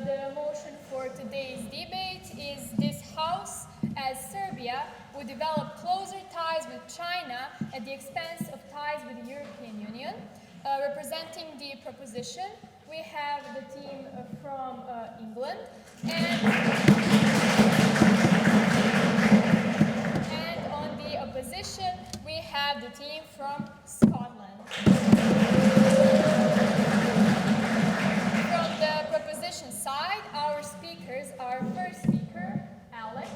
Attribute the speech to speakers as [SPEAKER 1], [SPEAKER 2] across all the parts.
[SPEAKER 1] The motion for today's debate is this House, as Serbia, would develop closer ties with China at the expense of ties with the European Union. Representing the proposition, we have the team from England, and on the opposition, we have the team from Scotland. From the proposition side, our speakers are first speaker, Alex.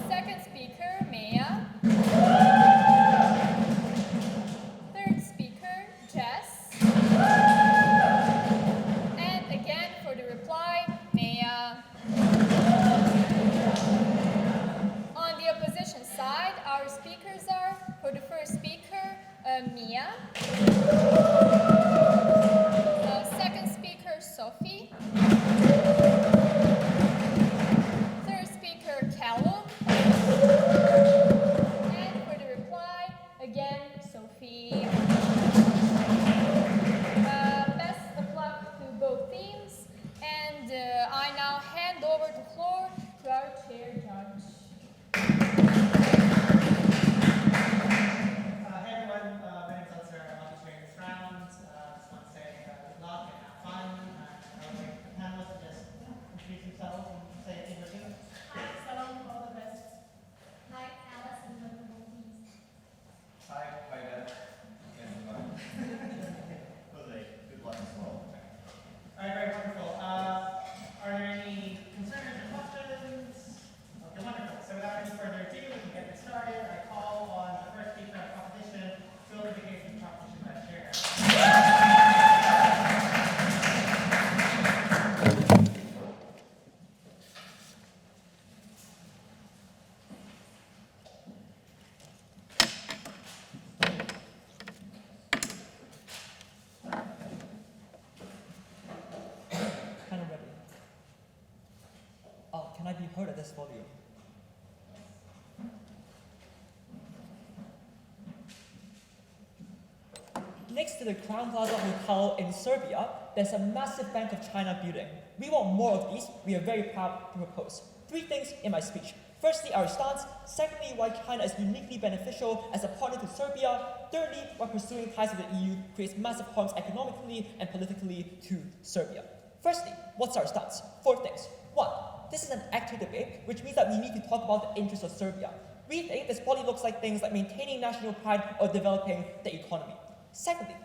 [SPEAKER 1] Second speaker, Maya. Third speaker, Jess. And again, for the reply, Maya. On the opposition side, our speakers are, for the first speaker, Mia. Second speaker, Sophie. Third speaker, Callum. And for the reply, again, Sophie. Best of luck to both teams. And I now hand over the floor to our chair judge.
[SPEAKER 2] Can I be heard at this volume? Next to the Crown Plaza Hotel in Serbia, there's a massive Bank of China building. We want more of these. We are very proud to propose 3 things in my speech. Firstly, our stance. Secondly, why China is uniquely beneficial as a partner to Serbia. Thirdly, why pursuing ties with the EU creates massive harms economically and politically to Serbia. Firstly, what's our stance? 4 things. 1. This is an active debate, which means that we need to talk about the interests of Serbia. We think this probably looks like things like maintaining national pride or developing the economy. Secondly,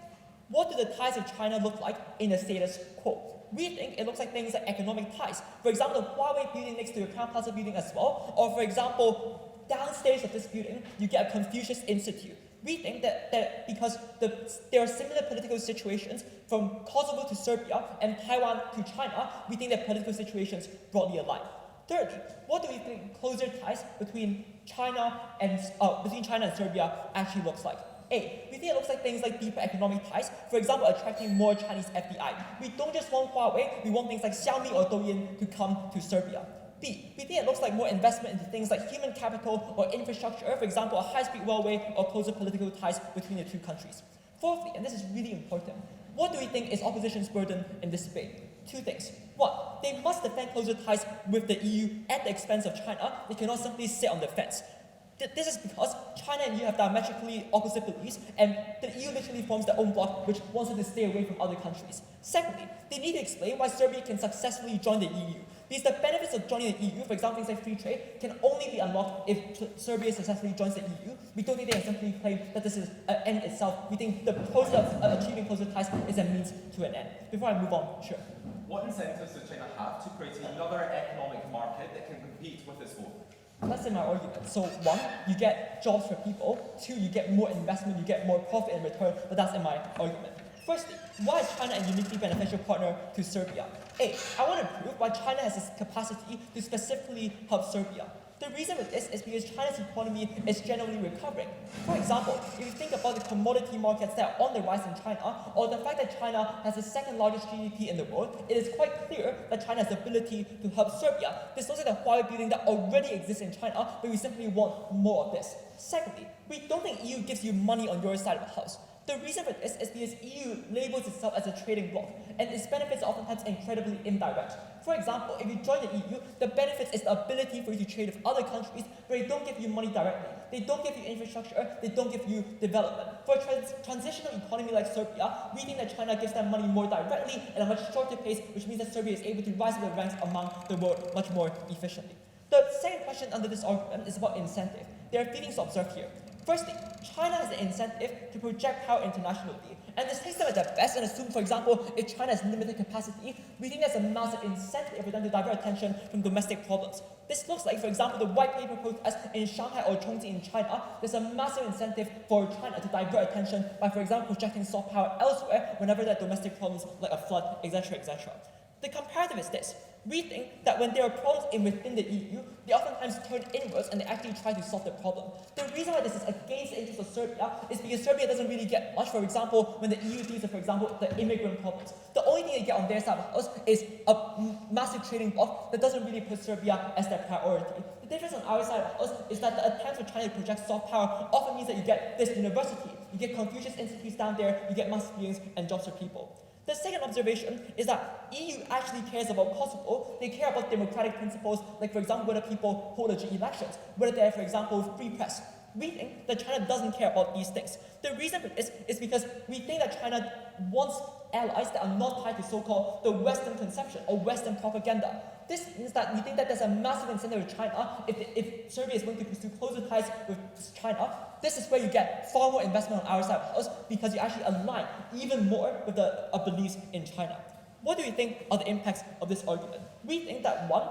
[SPEAKER 2] what do the ties of China look like in the status quo? We think it looks like things like economic ties. For example, the Huawei building next to the Crown Plaza building as well. Or for example, downstairs of this building, you get a Confucius Institute. We think that because there are similar political situations from Kosovo to Serbia and Taiwan to China, we think that political situations broadly align. Thirdly, what do we think closer ties between China and Serbia actually looks like? A, we think it looks like things like deeper economic ties, for example, attracting more Chinese FDI. We don't just want Huawei, we want things like Xiaomi or Douyin to come to Serbia. B, we think it looks like more investment into things like human capital or infrastructure, for example, a high-speed railway or closer political ties between the 2 countries. Fourthly, and this is really important, what do we think is opposition's burden in this debate? 2 things. 1, they must defend closer ties with the EU at the expense of China. They cannot simply sit on the fence. This is because China and EU have diametrically opposite beliefs, and the EU literally forms their own bloc which wants it to stay away from other countries. Secondly, they need to explain why Serbia can successfully join the EU. Because the benefits of joining the EU, for example, things like free trade, can only be unlocked if Serbia successfully joins the EU. We don't think they can simply claim that this is an end itself. We think the process of achieving closer ties is a means to an end. Before I move on, sure.
[SPEAKER 3] What incentives does China have to create another economic market that can compete with its own?
[SPEAKER 2] That's in my argument. So 1, you get jobs for people. 2, you get more investment, you get more profit in return, but that's in my argument. Firstly, why is China a uniquely beneficial partner to Serbia? A, I want to prove why China has this capacity to specifically help Serbia. The reason for this is because China's economy is generally recovering. For example, if you think about the commodity markets that are on the rise in China, or the fact that China has the 2nd largest GDP in the world, it is quite clear that China has the ability to help Serbia. This looks like the Huawei building that already exists in China, but we simply want more of this. Secondly, we don't think EU gives you money on your side of the house. The reason for this is because EU labels itself as a trading bloc, and its benefits are oftentimes incredibly indirect. For example, if you join the EU, the benefits is the ability for you to trade with other countries, but they don't give you money directly. They don't give you infrastructure, they don't give you development. For a transitional economy like Serbia, we think that China gives them money more directly at a much shorter pace, which means that Serbia is able to rise up the ranks among the world much more efficiently. The second question under this argument is about incentive. There are three things to observe here. Firstly, China has the incentive to project power internationally. And this takes them at their best and assume, for example, if China has limited capacity, we think there's a massive incentive for them to divert attention from domestic problems. This looks like, for example, the white paper protest in Shanghai or Chongqing in China. There's a massive incentive for China to divert attention by, for example, projecting soft power elsewhere whenever there are domestic problems like a flood, etc., etc. The comparative is this. We think that when there are problems within the EU, they oftentimes turn inwards and they actually try to solve the problem. The reason why this is against the interest of Serbia is because Serbia doesn't really get much. For example, when the EU deals with, for example, the immigrant problems, the only thing they get on their side of the house is a massive trading bloc that doesn't really put Serbia as their priority. The difference on our side of the house is that the attempt for China to project soft power often means that you get this university, you get Confucius institutes down there, you get massive gains and jobs for people. The second observation is that EU actually cares about Kosovo. They care about democratic principles, like, for example, whether people hold legit elections, whether they have, for example, free press. We think that China doesn't care about these things. The reason for this is because we think that China wants allies that are not tied to so-called the Western conception or Western propaganda. This means that we think that there's a massive incentive with China if Serbia is going to pursue closer ties with China. This is where you get far more investment on our side of us because you actually align even more with the beliefs in China. What do we think are the impacts of this argument? We think that one,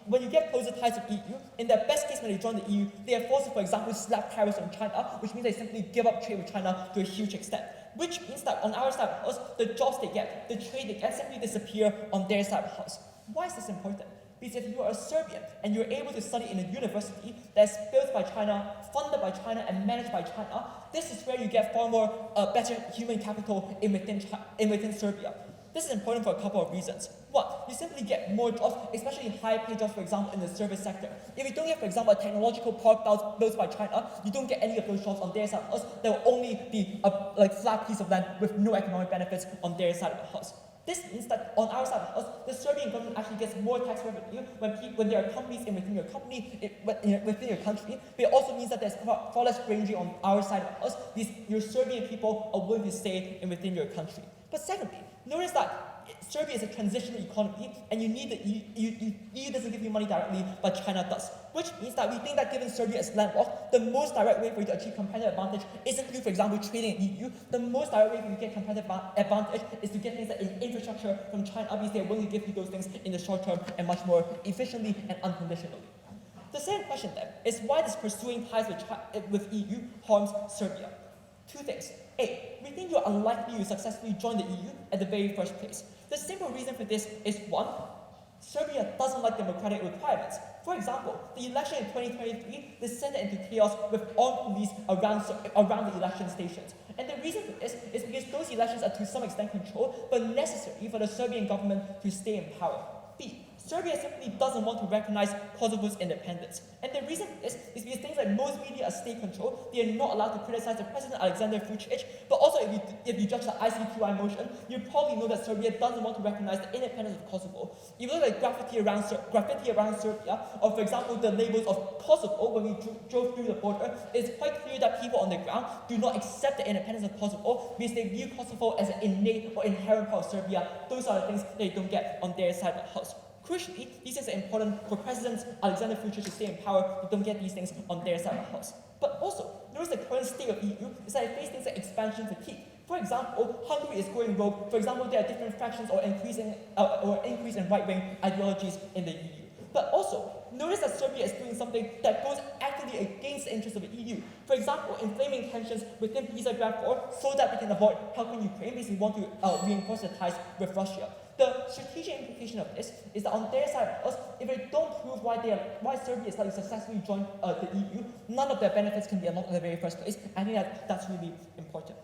[SPEAKER 2] when you get closer ties with EU, in the best case when they join the EU, they are forced to, for example, slap tariffs on China, which means they simply give up trade with China to a huge extent. Which means that on our side of the house, the jobs they get, the trade they get simply disappear on their side of the house. Why is this important? Because if you are a Serbian and you're able to study in a university that's built by China, funded by China, and managed by China, this is where you get far more better human capital within Serbia. This is important for a couple of reasons. One, you simply get more jobs, especially high-paid jobs, for example, in the service sector. If you don't get, for example, a technological park built by China, you don't get any of those jobs on their side of the house. There will only be a flat piece of land with no economic benefits on their side of the house. This means that on our side of the house, the Serbian government actually gets more tax revenue when there are companies within your company, within your country. But it also means that there's far less grain on our side of the house because your Serbian people are willing to stay within your country. But secondly, notice that Serbia is a transitional economy, and you need the EU doesn't give you money directly, but China does. Which means that we think that given Serbia is landlocked, the most direct way for you to achieve competitive advantage isn't through, for example, trading in EU. The most direct way for you to get competitive advantage is to get things like in infrastructure from China, because they're willing to give you those things in the short term and much more efficiently and unconditionally. The second question then is why does pursuing ties with EU harms Serbia? Two things. A, we think you're unlikely to successfully join the EU at the very first place. The simple reason for this is one, Serbia doesn't like democratic requirements. For example, the election in 2023 descended into chaos with armed police around the election stations. And the reason for this is because those elections are to some extent controlled, but necessary for the Serbian government to stay in power. B, Serbia simply doesn't want to recognize Kosovo's independence. And the reason for this is because things like most media are state-controlled, they are not allowed to criticize the President Alexander Vučić, but also if you judge the ICTY motion, you probably know that Serbia doesn't want to recognize the independence of Kosovo. If you look at graffiti around Serbia, or for example the labels of Kosovo when we drove through the border, it's quite clear that people on the ground do not accept the independence of Kosovo because they view Kosovo as an innate or inherent part of Serbia. Those are the things they don't get on their side of the house. Crucially, these things are important for President Alexander Vučić to stay in power. You don't get these things on their side of the house. But also, notice the current state of EU is that it faces things like expansion fatigue. For example, Hungary is going rogue. For example, there are different factions or increase in right-wing ideologies in the EU. But also, notice that Serbia is doing something that goes actively against the interests of the EU. For example, inflaming tensions within Visegrad 4 so that we can avoid helping Ukraine because we want to reinforce the ties with Russia. The strategic implication of this is that on their side of us, if they don't prove why Serbia is likely to successfully join the EU, none of their benefits can be unlocked in the very first place. I think that's really important.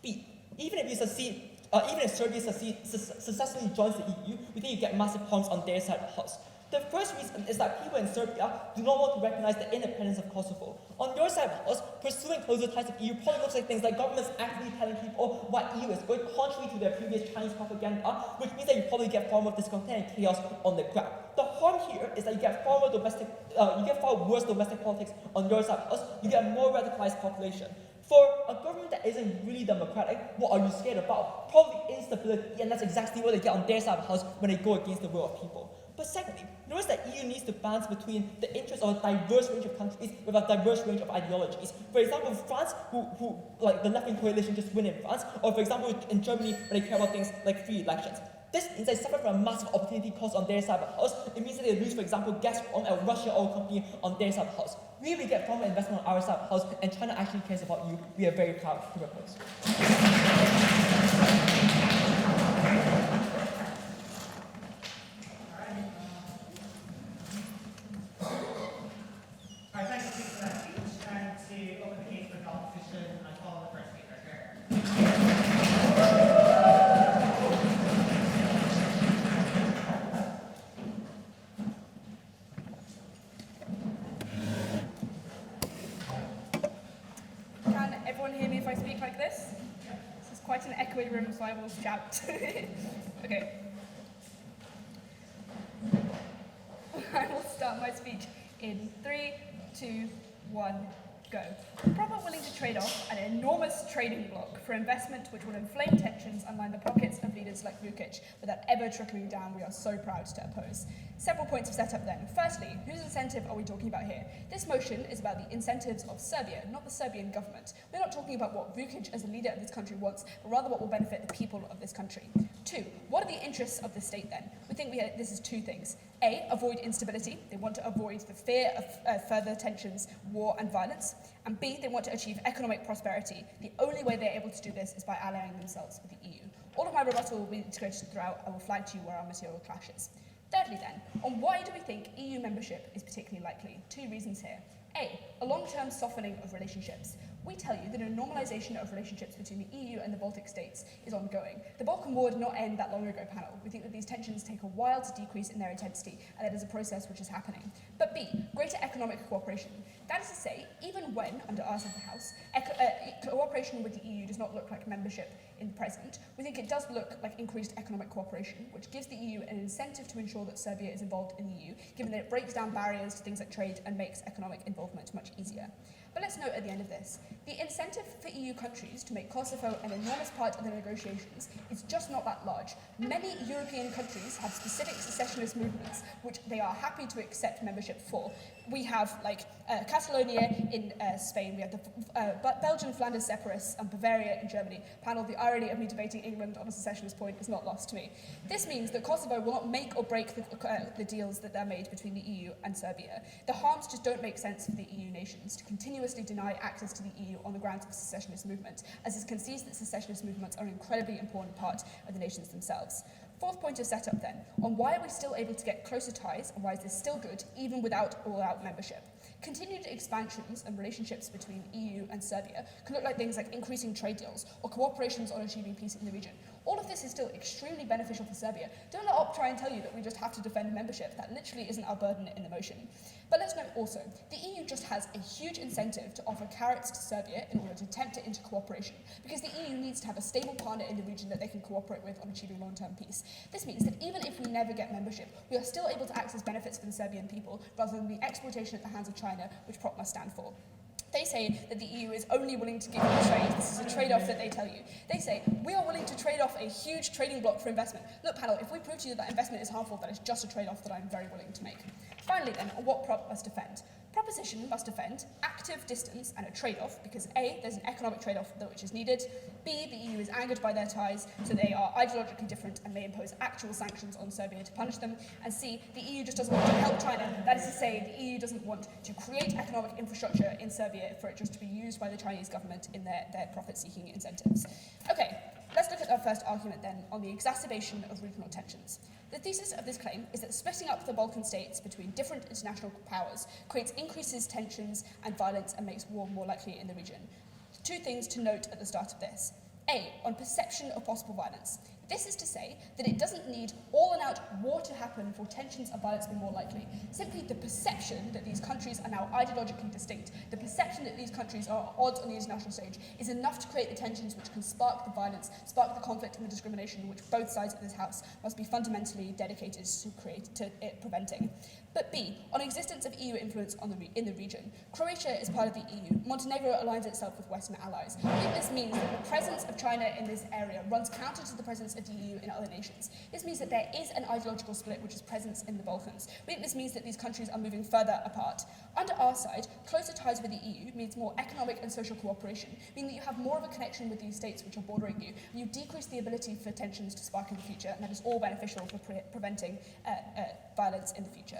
[SPEAKER 2] B, even if Serbia successfully joins the EU, we think you get massive harms on their side of the house. The first reason is that people in Serbia do not want to recognize the independence of Kosovo. On your side of the house, pursuing closer ties with EU probably looks like things like governments actively telling people what EU is going, contrary to their previous Chinese propaganda, which means that you probably get far more discontent and chaos on the ground. The harm here is that you get far worse domestic politics on your side of the house. You get a more radicalized population. For a government that isn't really democratic, what are you scared about? Probably instability, and that's exactly what they get on their side of the house when they go against the will of people. But secondly, notice that EU needs to balance between the interests of a diverse range of countries with a diverse range of ideologies. For example, France, who like the left-wing coalition just win in France, or for example, in Germany, when they care about things like free elections. This means they suffer from a massive opportunity cost on their side of the house. It means that they lose, for example, Gazprom, a Russian oil company, on their side of the house. We really get foreign investment on our side of the house, and China actually cares about you. We are very proud to propose.
[SPEAKER 4] Alright, thanks to for that speech, and to open the case for the opposition, I call on the first speaker here.
[SPEAKER 5] Can everyone hear me if I speak like this? This is quite an echoey room, so I will shout. Okay. I will start my speech in 3, 2, 1, go. Proper willing to trade off an enormous trading bloc for investment which will inflame tensions and line the pockets of leaders like Vukic without ever trickling down we are so proud to oppose. Several points of setup then. Firstly, whose incentive are we talking about here? This motion is about the incentives of Serbia, not the Serbian government. We're not talking about what Vukic as a leader of this country wants, but rather what will benefit the people of this country. 2, what are the interests of the state then? We think this is 2 things. A, avoid instability. They want to avoid the fear of further tensions, war and violence. And B, they want to achieve economic prosperity. The only way they're able to do this is by allying themselves with the EU. All of my rebuttal will be integrated throughout. I will flag to you where our material clashes. Thirdly then, on why do we think EU membership is particularly likely? 2 reasons here. A long-term softening of relationships. We tell you that a normalisation of relationships between the EU and the Baltic states is ongoing. The Balkan War did not end that long ago, panel. We think that these tensions take a while to decrease in their intensity, and that is a process which is happening. But B, greater economic cooperation. That is to say, even when, under our side of the House, cooperation with the EU does not look like membership in the present, we think it does look like increased economic cooperation, which gives the EU an incentive to ensure that Serbia is involved in the EU, given that it breaks down barriers to things like trade and makes economic involvement much easier. But let's note at the end of this, the incentive for EU countries to make Kosovo an enormous part of the negotiations is just not that large. Many European countries have specific secessionist movements which they are happy to accept membership for. We have Catalonia in Spain, we have the Belgian Flanders separatists and Bavaria in Germany. Panel, the irony of me debating England on a secessionist point is not lost to me. This means that Kosovo will not make or break the deals that are made between the EU and Serbia. The harms just don't make sense for the EU nations to continuously deny access to the EU on the grounds of secessionist movement, as it concedes that secessionist movements are an incredibly important part of the nations themselves. 4th point of setup then, on why are we still able to get closer ties and why is this still good even without all-out membership? Continued expansions and relationships between EU and Serbia can look like things like increasing trade deals or cooperations on achieving peace in the region. All of this is still extremely beneficial for Serbia. Don't let OP try and tell you that we just have to defend membership. That literally isn't our burden in the motion. But let's note also, the EU just has a huge incentive to offer carrots to Serbia in order to tempt it into cooperation, because the EU needs to have a stable partner in the region that they can cooperate with on achieving long-term peace. This means that even if we never get membership, we are still able to access benefits for the Serbian people, rather than the exploitation at the hands of China, which PROP must stand for. They say that the EU is only willing to give you trade. This is a trade-off that they tell you. They say, we are willing to trade off a huge trading bloc for investment. Look, panel, if we prove to you that investment is harmful, that is just a trade-off that I'm very willing to make. Finally then, on what PROP must defend. Proposition must defend active distance and a trade-off because A, there's an economic trade-off which is needed, B, the EU is angered by their ties, so they are ideologically different and may impose actual sanctions on Serbia to punish them, and C, the EU just doesn't want to help China. That is to say, the EU doesn't want to create economic infrastructure in Serbia for it just to be used by the Chinese government in their profit-seeking incentives. Okay, let's look at our first argument then on the exacerbation of regional tensions. The thesis of this claim is that splitting up the Balkan states between different international powers creates increases tensions and violence and makes war more likely in the region. 2 things to note at the start of this. A, on perception of possible violence. This is to say that it doesn't need all-out war to happen for tensions and violence to be more likely. Simply the perception that these countries are now ideologically distinct, the perception that these countries are at odds on the international stage, is enough to create the tensions which can spark the violence, spark the conflict and the discrimination which both sides of this House must be fundamentally dedicated to preventing. But B, on existence of EU influence in the region. Croatia is part of the EU. Montenegro aligns itself with Western allies. I think this means that the presence of China in this area runs counter to the presence of the EU in other nations. This means that there is an ideological split which is present in the Balkans. I think this means that these countries are moving further apart. Under our side, closer ties with the EU means more economic and social cooperation, meaning that you have more of a connection with these states which are bordering you, and you decrease the ability for tensions to spark in the future, and that is all beneficial for preventing violence in the future.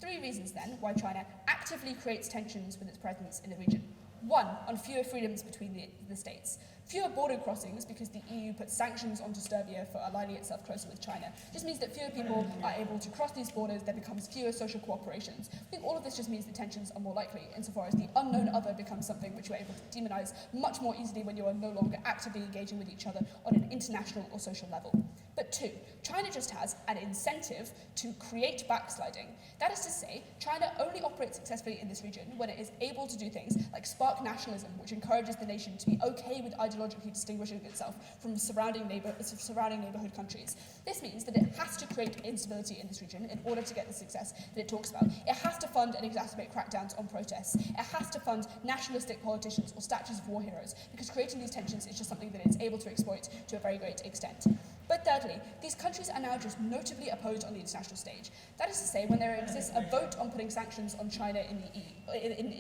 [SPEAKER 5] 3 reasons then why China actively creates tensions with its presence in the region. 1, on fewer freedoms between the states. Fewer border crossings because the EU puts sanctions onto Serbia for aligning itself closer with China. Just means that fewer people are able to cross these borders, there becomes fewer social cooperations. I think all of this just means that tensions are more likely, insofar as the unknown other becomes something which you're able to demonize much more easily when you are no longer actively engaging with each other on an international or social level. But 2, China just has an incentive to create backsliding. That is to say, China only operates successfully in this region when it is able to do things like spark nationalism, which encourages the nation to be okay with ideologically distinguishing itself from surrounding neighbourhood countries. This means that it has to create instability in this region in order to get the success that it talks about. It has to fund and exacerbate crackdowns on protests. It has to fund nationalistic politicians or statues of war heroes, because creating these tensions is just something that it's able to exploit to a very great extent. But thirdly, these countries are now just notably opposed on the international stage. That is to say, when there exists a vote on putting sanctions on China in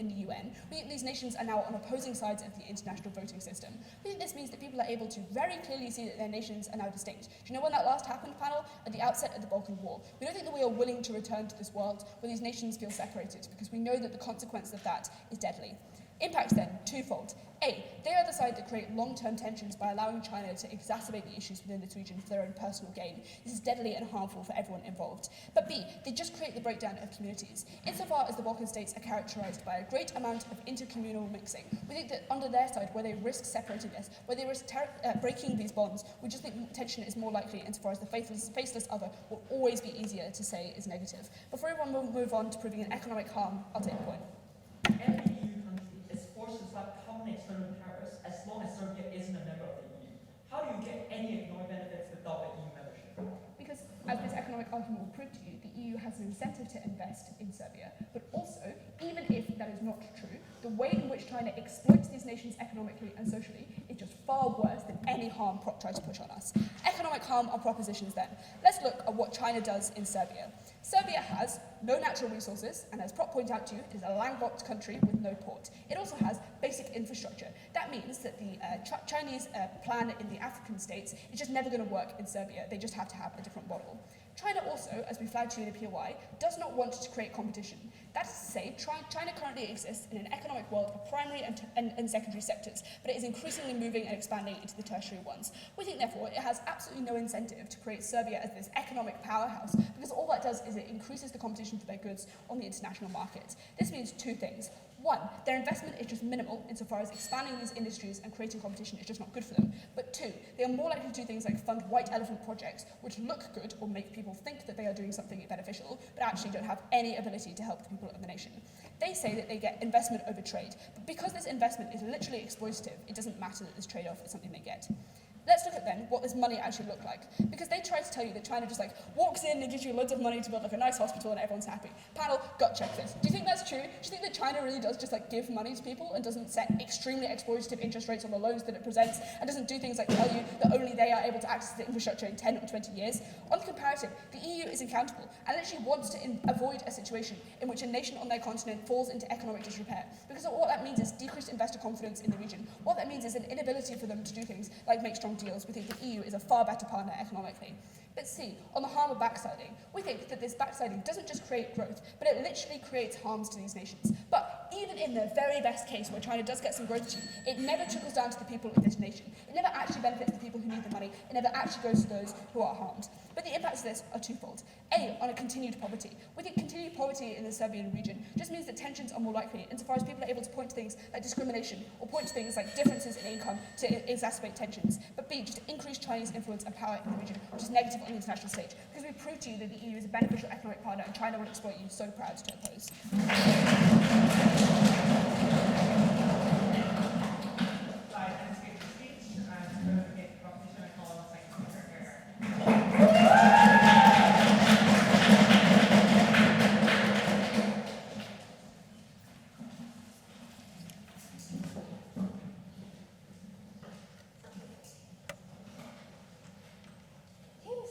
[SPEAKER 5] the UN, we think these nations are now on opposing sides of the international voting system. We think this means that people are able to very clearly see that their nations are now distinct. Do you know when that last happened, panel? At the outset of the Balkan War. We don't think that we are willing to return to this world where these nations feel separated, because we know that the consequence of that is deadly. Impacts then, twofold. A, they are the side that create long-term tensions by allowing China to exacerbate the issues within this region for their own personal gain. This is deadly and harmful for everyone involved. But B, they just create the breakdown of communities. Insofar as the Balkan states are characterized by a great amount of intercommunal mixing, we think that under their side, where they risk separatingness, where they risk breaking these bonds, we just think tension is more likely insofar as the faceless other will always be easier to say is negative. Before everyone will move on to proving an economic harm, I'll take the point.
[SPEAKER 2] Every EU country is forced to start common external tariffs as long as Serbia isn't a member of the EU. How do you get any economic benefits without the EU membership?
[SPEAKER 5] Because, as this economic argument will prove to you, the EU has an incentive to invest in Serbia. But also, even if that is not true, the way in which China exploits these nations economically and socially is just far worse than any harm Prop tries to push on us. Economic harm on propositions then. Let's look at what China does in Serbia. Serbia has no natural resources, and as Prop pointed out to you, it is a landlocked country with no port. It also has basic infrastructure. That means that the Chinese plan in the African states is just never going to work in Serbia. They just have to have a different model. China also, as we flagged to you in the POI, does not want to create competition. That is to say, China currently exists in an economic world of primary and secondary sectors, but it is increasingly moving and expanding into the tertiary ones. We think, therefore, it has absolutely no incentive to create Serbia as this economic powerhouse, because all that does is it increases the competition for their goods on the international market. This means 2 things. 1, their investment is just minimal insofar as expanding these industries and creating competition is just not good for them. But 2, they are more likely to do things like fund white elephant projects, which look good or make people think that they are doing something beneficial, but actually don't have any ability to help the people of the nation. They say that they get investment over trade, but because this investment is literally exploitative, it doesn't matter that this trade-off is something they get. Let's look at then what this money actually looked like. Because they try to tell you that China just walks in and gives you loads of money to build a nice hospital and everyone's happy. Panel, gut check this. Do you think that's true? Do you think that China really does just give money to people and doesn't set extremely exploitative interest rates on the loans that it presents and doesn't do things like tell you that only they are able to access the infrastructure in 10 or 20 years? On the comparative, the EU is accountable and literally wants to avoid a situation in which a nation on their continent falls into economic disrepair. Because what that means is decreased investor confidence in the region. What that means is an inability for them to do things like make strong deals. We think the EU is a far better partner economically. But C, on the harm of backsliding, we think that this backsliding doesn't just create growth, but it literally creates harms to these nations. But even in the very best case where China does get some growth achieved, it never trickles down to the people of this nation. It never actually benefits the people who need the money. It never actually goes to those who are harmed. But the impacts of this are twofold. A, on a continued poverty. We think continued poverty in the Serbian region just means that tensions are more likely insofar as people are able to point to things like discrimination or point to things like differences in income to exacerbate tensions. But B, just to increase Chinese influence and power in the region, which is negative on the international stage. Because we prove to you that the EU is a beneficial economic partner and China will exploit you, so proud to oppose.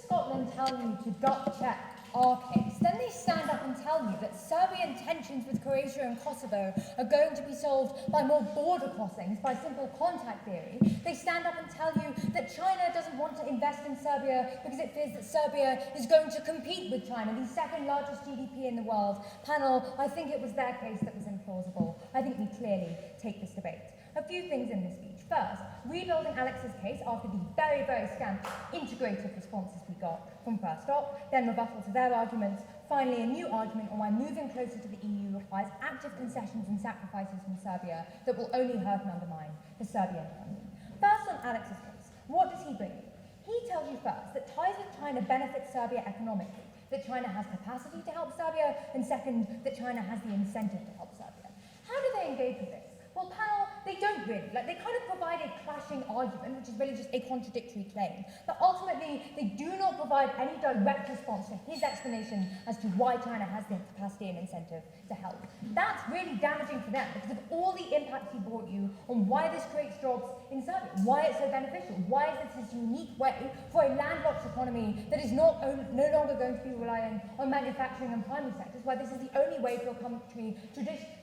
[SPEAKER 6] Scotland tell you to gut check our case, then they stand up and tell you that Serbian tensions with Croatia and Kosovo are going to be solved by more border crossings, by simple contact theory. They stand up and tell you that China doesn't want to invest in Serbia because it fears that Serbia is going to compete with China, the second largest GDP in the world. Panel, I think it was their case that was implausible. I think we clearly take this debate. A few things in this speech. First, rebuilding Alex's case after the very, very scant integrated responses we got from First Stop, then rebuttal to their arguments, finally a new argument on why moving closer to the EU requires active concessions and sacrifices from Serbia that will only hurt and undermine the Serbian economy. First on Alex's case, what does he bring you? He tells you first that ties with China benefit Serbia economically, that China has capacity to help Serbia, and second, that China has the incentive to help Serbia. How do they engage with this? Well, panel, they don't really. They kind of provide a clashing argument, which is really just a contradictory claim. But ultimately, they do not provide any direct response to his explanation as to why China has the capacity and incentive to help. That's really damaging for them because of all the impacts he brought you on why this creates jobs in Serbia, why it's so beneficial, why is this unique way for a landlocked economy that is no longer going to be relying on manufacturing and primary sectors, why this is the only way for a country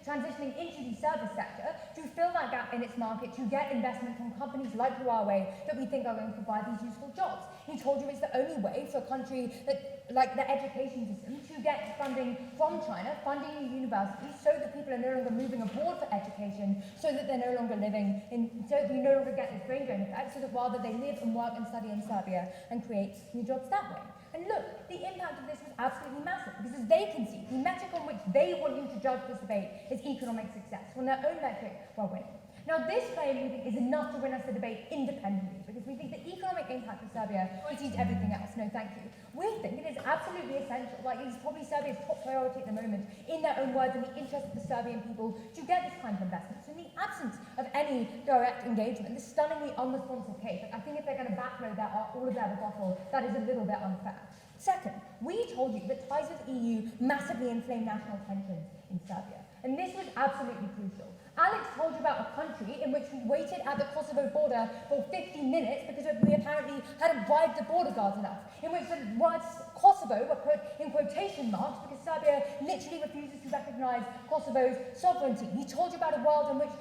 [SPEAKER 6] transitioning into the service sector to fill that gap in its market, to get investment from companies like Huawei that we think are going to provide these useful jobs. He told you it's the only way for a country that, like the education system, to get funding from China, funding new universities, so that people are no longer moving abroad for education, so that they're no longer living in, so that you no longer get this brain drain effect, so that rather they live and work and study in Serbia and create new jobs that way. And look, the impact of this was absolutely massive, because as they can see, the metric on which they want you to judge this debate is economic success. On their own metric, we're winning. Now, this claim, we think, is enough to win us the debate independently, because we think the economic impact of Serbia exceeds everything else. No, thank you. We think it is absolutely essential, like it is probably Serbia's top priority at the moment, in their own words, in the interest of the Serbian people, to get this kind of investment. So in the absence of any direct engagement, this stunningly unresponsive case, I think if they're going to backload all of their rebuttal, that is a little bit unfair. Second, we told you that ties with the EU massively inflame national tensions in Serbia. And this was absolutely crucial. Alex told you about a country in which we waited at the Kosovo border for 50 minutes because we apparently hadn't bribed the border guards enough, in which the words Kosovo were put in quotation marks because Serbia literally refuses to recognise Kosovo's sovereignty. He told you about a world in which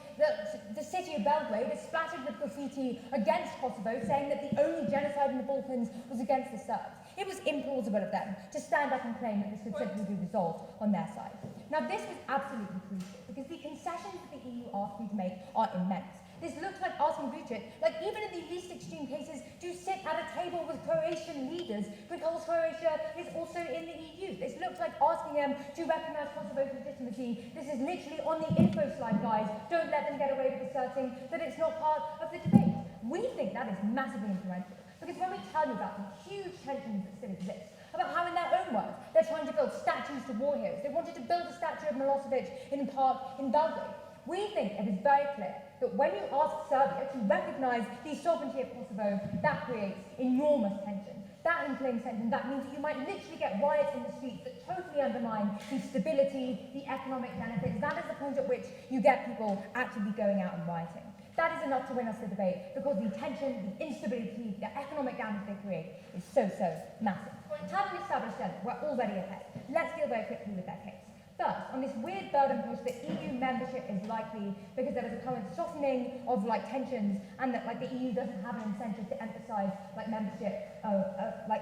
[SPEAKER 6] the city of Belgrade is splattered with graffiti against Kosovo, saying that the only genocide in the Balkans was against the Serbs. It was implausible of them to stand up and claim that this could simply be resolved on their side. Now, this was absolutely crucial because the concessions that the EU asked you to make are immense. This looks like asking Vucic, like even in the least extreme cases, to sit at a table with Croatian leaders because Croatia is also in the EU. This looks like asking them to recognise Kosovo's legitimacy. This is literally on the info slide, guys. Don't let them get away with asserting that it's not part of the debate. We think that is massively influential because when we tell you about the huge tensions that still exist, about how in their own words they're trying to build statues to war heroes, they wanted to build a statue of Milosevic in a park in Belgrade. We think it is very clear that when you ask Serbia to recognise the sovereignty of Kosovo, that creates enormous tension. That inflames tension. That means that you might literally get riots in the streets that totally undermine the stability, the economic benefits. That is the point at which you get people actively going out and rioting. That is enough to win us the debate because the tension, the instability, the economic damage they create is so massive. Having established that, we're already ahead. Let's deal very quickly with their case. First, on this weird burden push that EU membership is likely because there is a current softening of tensions and that the EU doesn't have an incentive to emphasise membership of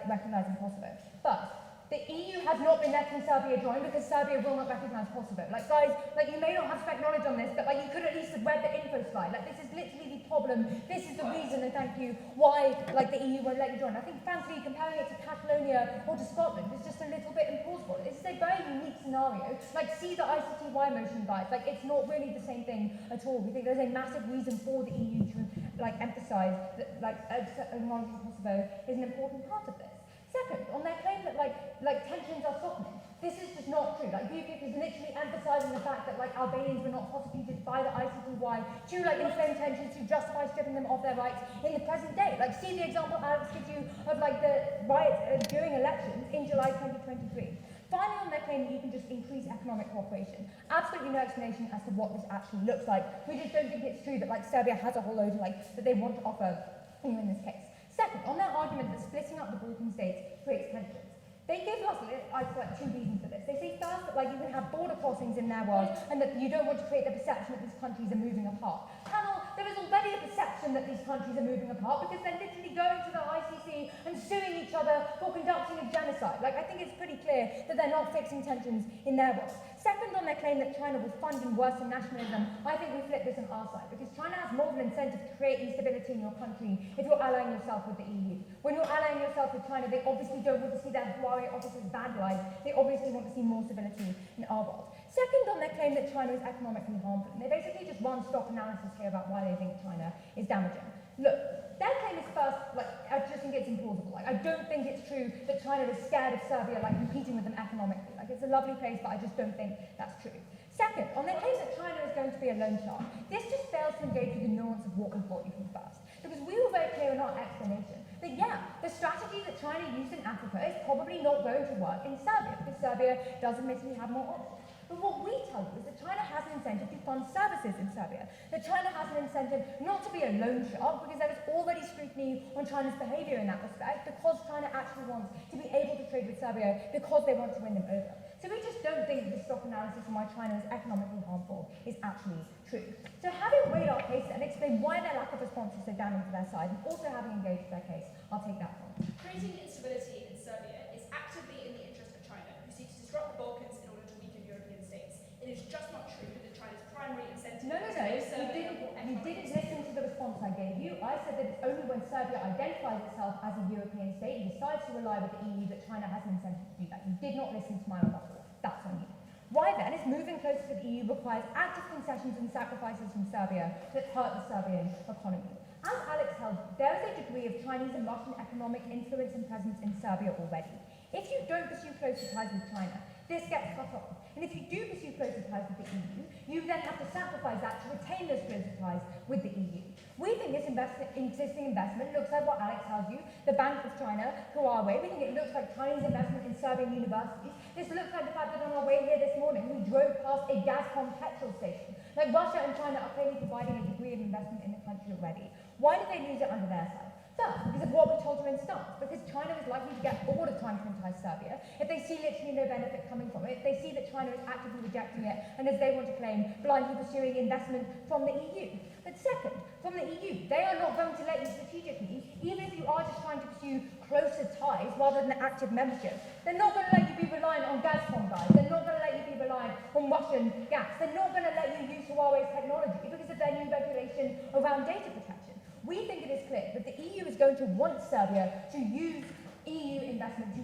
[SPEAKER 6] recognising Kosovo. First, The EU has not been letting Serbia join because Serbia will not recognise Kosovo. Like, guys, like, you may not have spec knowledge on this, but like, you could at least have read the info slide. Like, this is literally the problem. This is the reason, and thank you, why like the EU won't let you join. I think, frankly, comparing it to Catalonia or to Scotland is just a little bit implausible. It's a very unique scenario. Like, see the ICTY motion, guys. Like, it's not really the same thing at all. We think there's a massive reason for the EU to like emphasise that like acknowledging Kosovo is an important part of this. Second, on their claim that like tensions are softening, this is just not true. Like, UKIP is literally emphasising the fact that like Albanians were not prosecuted by the ICTY to like inflame tensions to justify stripping them of their rights in the present day. Like, see the example Alex gives you of like the riots during elections in July 2023. Finally, on their claim that you can just increase economic cooperation, absolutely no explanation as to what this actually looks like. We just don't think it's true that like Serbia has a whole load like that they want to offer you in this case. Second, on their argument that splitting up the Balkan states creates tensions, they give us like two reasons for this. They say first that like you can have border crossings in their world and that you don't want to create the perception that these countries are moving apart. Panel, there is already a perception that these countries are moving apart because they're literally going to the ICC and suing each other for conducting a genocide. Like, I think it's pretty clear that they're not fixing tensions in their world. Second, on their claim that China will fund and worsen nationalism, I think we flip this on our side, because China has more of an incentive to create instability in your country if you're allying yourself with the EU. When you're allying yourself with China, they obviously don't want to see their Huawei officers vandalised. They obviously want to see more stability in our world. Second, on their claim that China is economically harmful, and they basically just run stock analysis here about why they think China is damaging. Look, their claim is first, like, I just think it's implausible. Like, I don't think it's true that China is scared of Serbia, like, competing with them economically. Like, it's a lovely place, but I just don't think that's true. Second, on their claim that China is going to be a loan shark, this just fails to engage with the nuance of what we brought you from first. Because we were very clear in our explanation that, yeah, the strategy that China used in Africa is probably not going to work in Serbia, because Serbia does admittedly have more options. But what we tell you is that China has an incentive to fund services in Serbia, that China has an incentive not to be a loan shark, because there is already scrutiny on China's behaviour in that respect, because China actually wants to be able to trade with Serbia because they want to win them over. So we just don't think that the stock analysis on why China is economically harmful is actually true. So having weighed our case and explained why their lack of response is so damning to their side, and also having engaged their case, I'll take that one.
[SPEAKER 5] Creating instability in Serbia is actively in the interest of China, who seeks to disrupt the Balkans in order to weaken European states. It is just not true that China's primary incentive
[SPEAKER 6] No, you didn't listen to the response I gave you. I said that it's only when Serbia identifies itself as a European state and decides to rely with the EU that China has an incentive to do that. You did not listen to my rebuttal. That's on you. Why then is moving closer to the EU requires active concessions and sacrifices from Serbia that hurt the Serbian economy? As Alex tells you, there is a degree of Chinese and Russian economic influence and presence in Serbia already. If you don't pursue closer ties with China, this gets cut off. And if you do pursue closer ties with the EU, you then have to sacrifice that to retain those closer ties with the EU. We think this existing investment looks like what Alex tells you, the Bank of China, Huawei. We think it looks like Chinese investment in Serbian universities. This looks like the fact that on our way here this morning, we drove past a Gazprom petrol station. Like, Russia and China are clearly providing a degree of investment in the country already. Why did they lose it under their side? First, because of what we told you in stance, because China is likely to get bored of trying to entice Serbia if they see literally no benefit coming from it, if they see that China is actively rejecting it, and as they want to claim, blindly pursuing investment from the EU. But second, from the EU, they are not going to let you strategically, even if you are just trying to pursue closer ties rather than active membership. They're not going to let you be reliant on Gazprom, guys. They're not going to let you be reliant on Russian gas. They're not going to let you use Huawei's technology because of their new regulation around data protection. We think it is clear that the EU is going to want Serbia to use EU investment,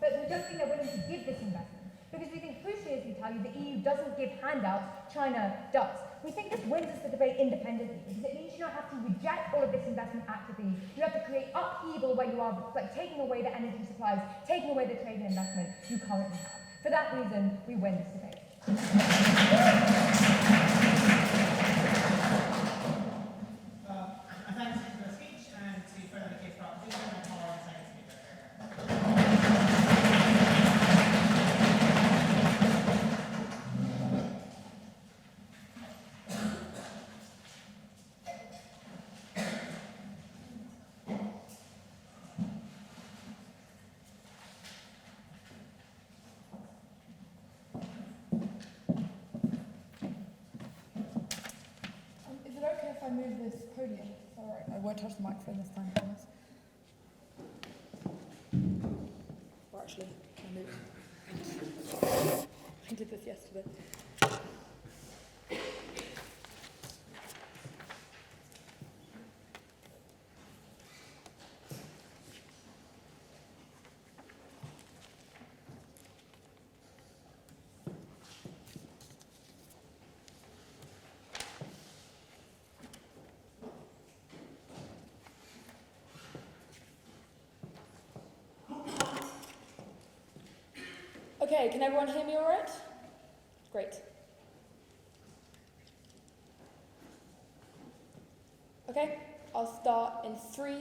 [SPEAKER 6] but we don't think they're willing to give this investment. Because we think, crucially, as we tell you, the EU doesn't give handouts, China does. We think this wins us the debate independently, because it means you don't have to reject all of this investment actively. You have to create upheaval where you are like taking away the energy supplies, taking away the trade and investment you currently have. For that reason, we win this debate.
[SPEAKER 4] Thanks for the speech, and to further the case proposition, I call on the second speaker.
[SPEAKER 5] Is it okay if I move this podium? Alright, I won't touch the microphone this time, I promise. Right. actually. Can I move? Thank you. I did this yesterday. Okay, can everyone hear me all right? Great. Okay, I'll start in 3,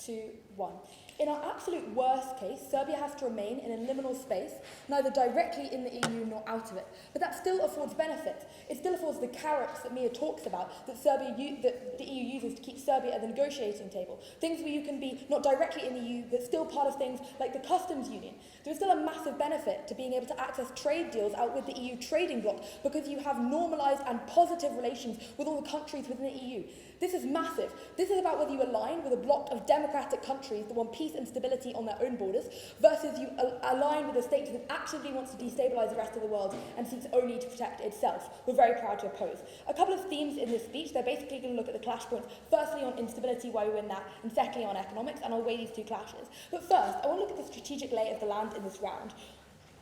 [SPEAKER 5] 2, 1. In our absolute worst case, Serbia has to remain in a liminal space, neither directly in the EU nor out of it. But that still affords benefits. It still affords the carrots that Mia talks about, that the EU uses to keep Serbia at the negotiating table. Things where you can be not directly in the EU, but still part of things like the customs union. There is still a massive benefit to being able to access trade deals out with the EU trading bloc, because you have normalised and positive relations with all the countries within the EU. This is massive. This is about whether you align with a bloc of democratic countries that want peace and stability on their own borders, versus you align with a state that actively wants to destabilise the rest of the world and seeks only to protect itself. We're very proud to oppose. A couple of themes in this speech. They're basically going to look at the clash points, firstly on instability, why we win that, and secondly on economics, and I'll weigh these two clashes. But first, I want to look at the strategic lay of the land in this round.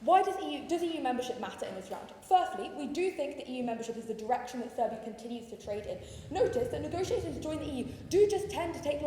[SPEAKER 5] Why does EU membership matter in this round? Firstly, we do think that EU membership is the direction that Serbia continues to trade in. Notice that negotiations to join the EU do just tend to take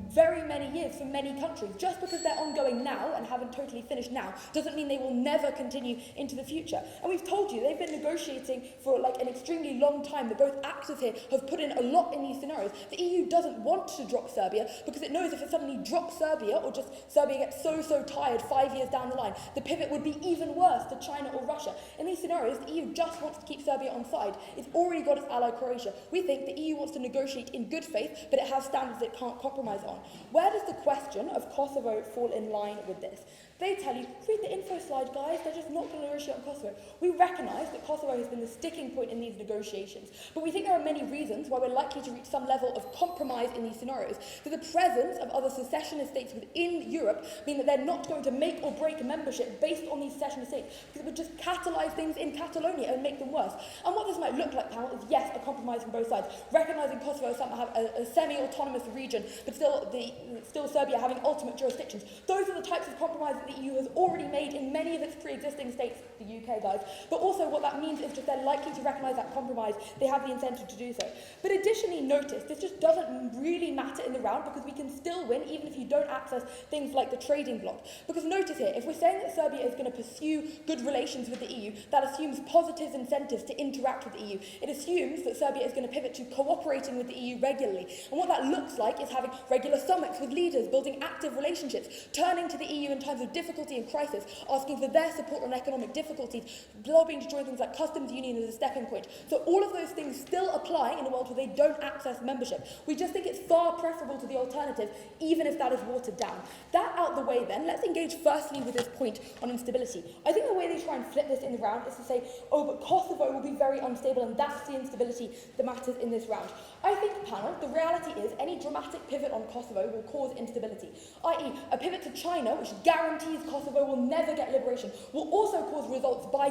[SPEAKER 5] very many years for many countries. Just because they're ongoing now and haven't totally finished now doesn't mean they will never continue into the future. And we've told you they've been negotiating for an extremely long time. That both actors here have put in a lot in these scenarios. The EU doesn't want to drop Serbia because it knows if it suddenly drops Serbia, or just Serbia gets so tired 5 years down the line, the pivot would be even worse to China or Russia. In these scenarios, the EU just wants to keep Serbia on side. It's already got its ally Croatia. We think the EU wants to negotiate in good faith, but it has standards it can't compromise on. Where does the question of Kosovo fall in line with this? They tell you, read the info slide, guys, they're just not going to negotiate on Kosovo. We recognise that Kosovo has been the sticking point in these negotiations, but we think there are many reasons why we're likely to reach some level of compromise in these scenarios. That the presence of other secessionist states within Europe mean that they're not going to make or break a membership based on these secessionist states, because it would just catalyse things in Catalonia and make them worse. And what this might look like, panel, is yes, a compromise from both sides, recognising Kosovo as somehow a semi-autonomous region, but still Serbia having ultimate jurisdictions. Those are the types of compromises that the EU has already made in many of its pre-existing states, the UK guys, but also what that means is just they're likely to recognise that compromise, they have the incentive to do so. But additionally, notice, this just doesn't really matter in the round, because we can still win even if you don't access things like the trading bloc. Because notice here, if we're saying that Serbia is going to pursue good relations with the EU, that assumes positive incentives to interact with the EU. It assumes that Serbia is going to pivot to cooperating with the EU regularly. And what that looks like is having regular summits with leaders, building active relationships, turning to the EU in times of difficulty and crisis, asking for their support on economic difficulties, lobbying to join things like customs union as a stepping point. So all of those things still apply in a world where they don't access membership. We just think it's far preferable to the alternative, even if that is watered down. That out the way then, let's engage firstly with this point on instability. I think the way they try and flip this in the round is to say, oh, but Kosovo will be very unstable, and that's the instability that matters in this round. I think, panel, the reality is any dramatic pivot on Kosovo will cause instability, i.e. a pivot to China, which guarantees Kosovo will never get liberation, will also cause revolts by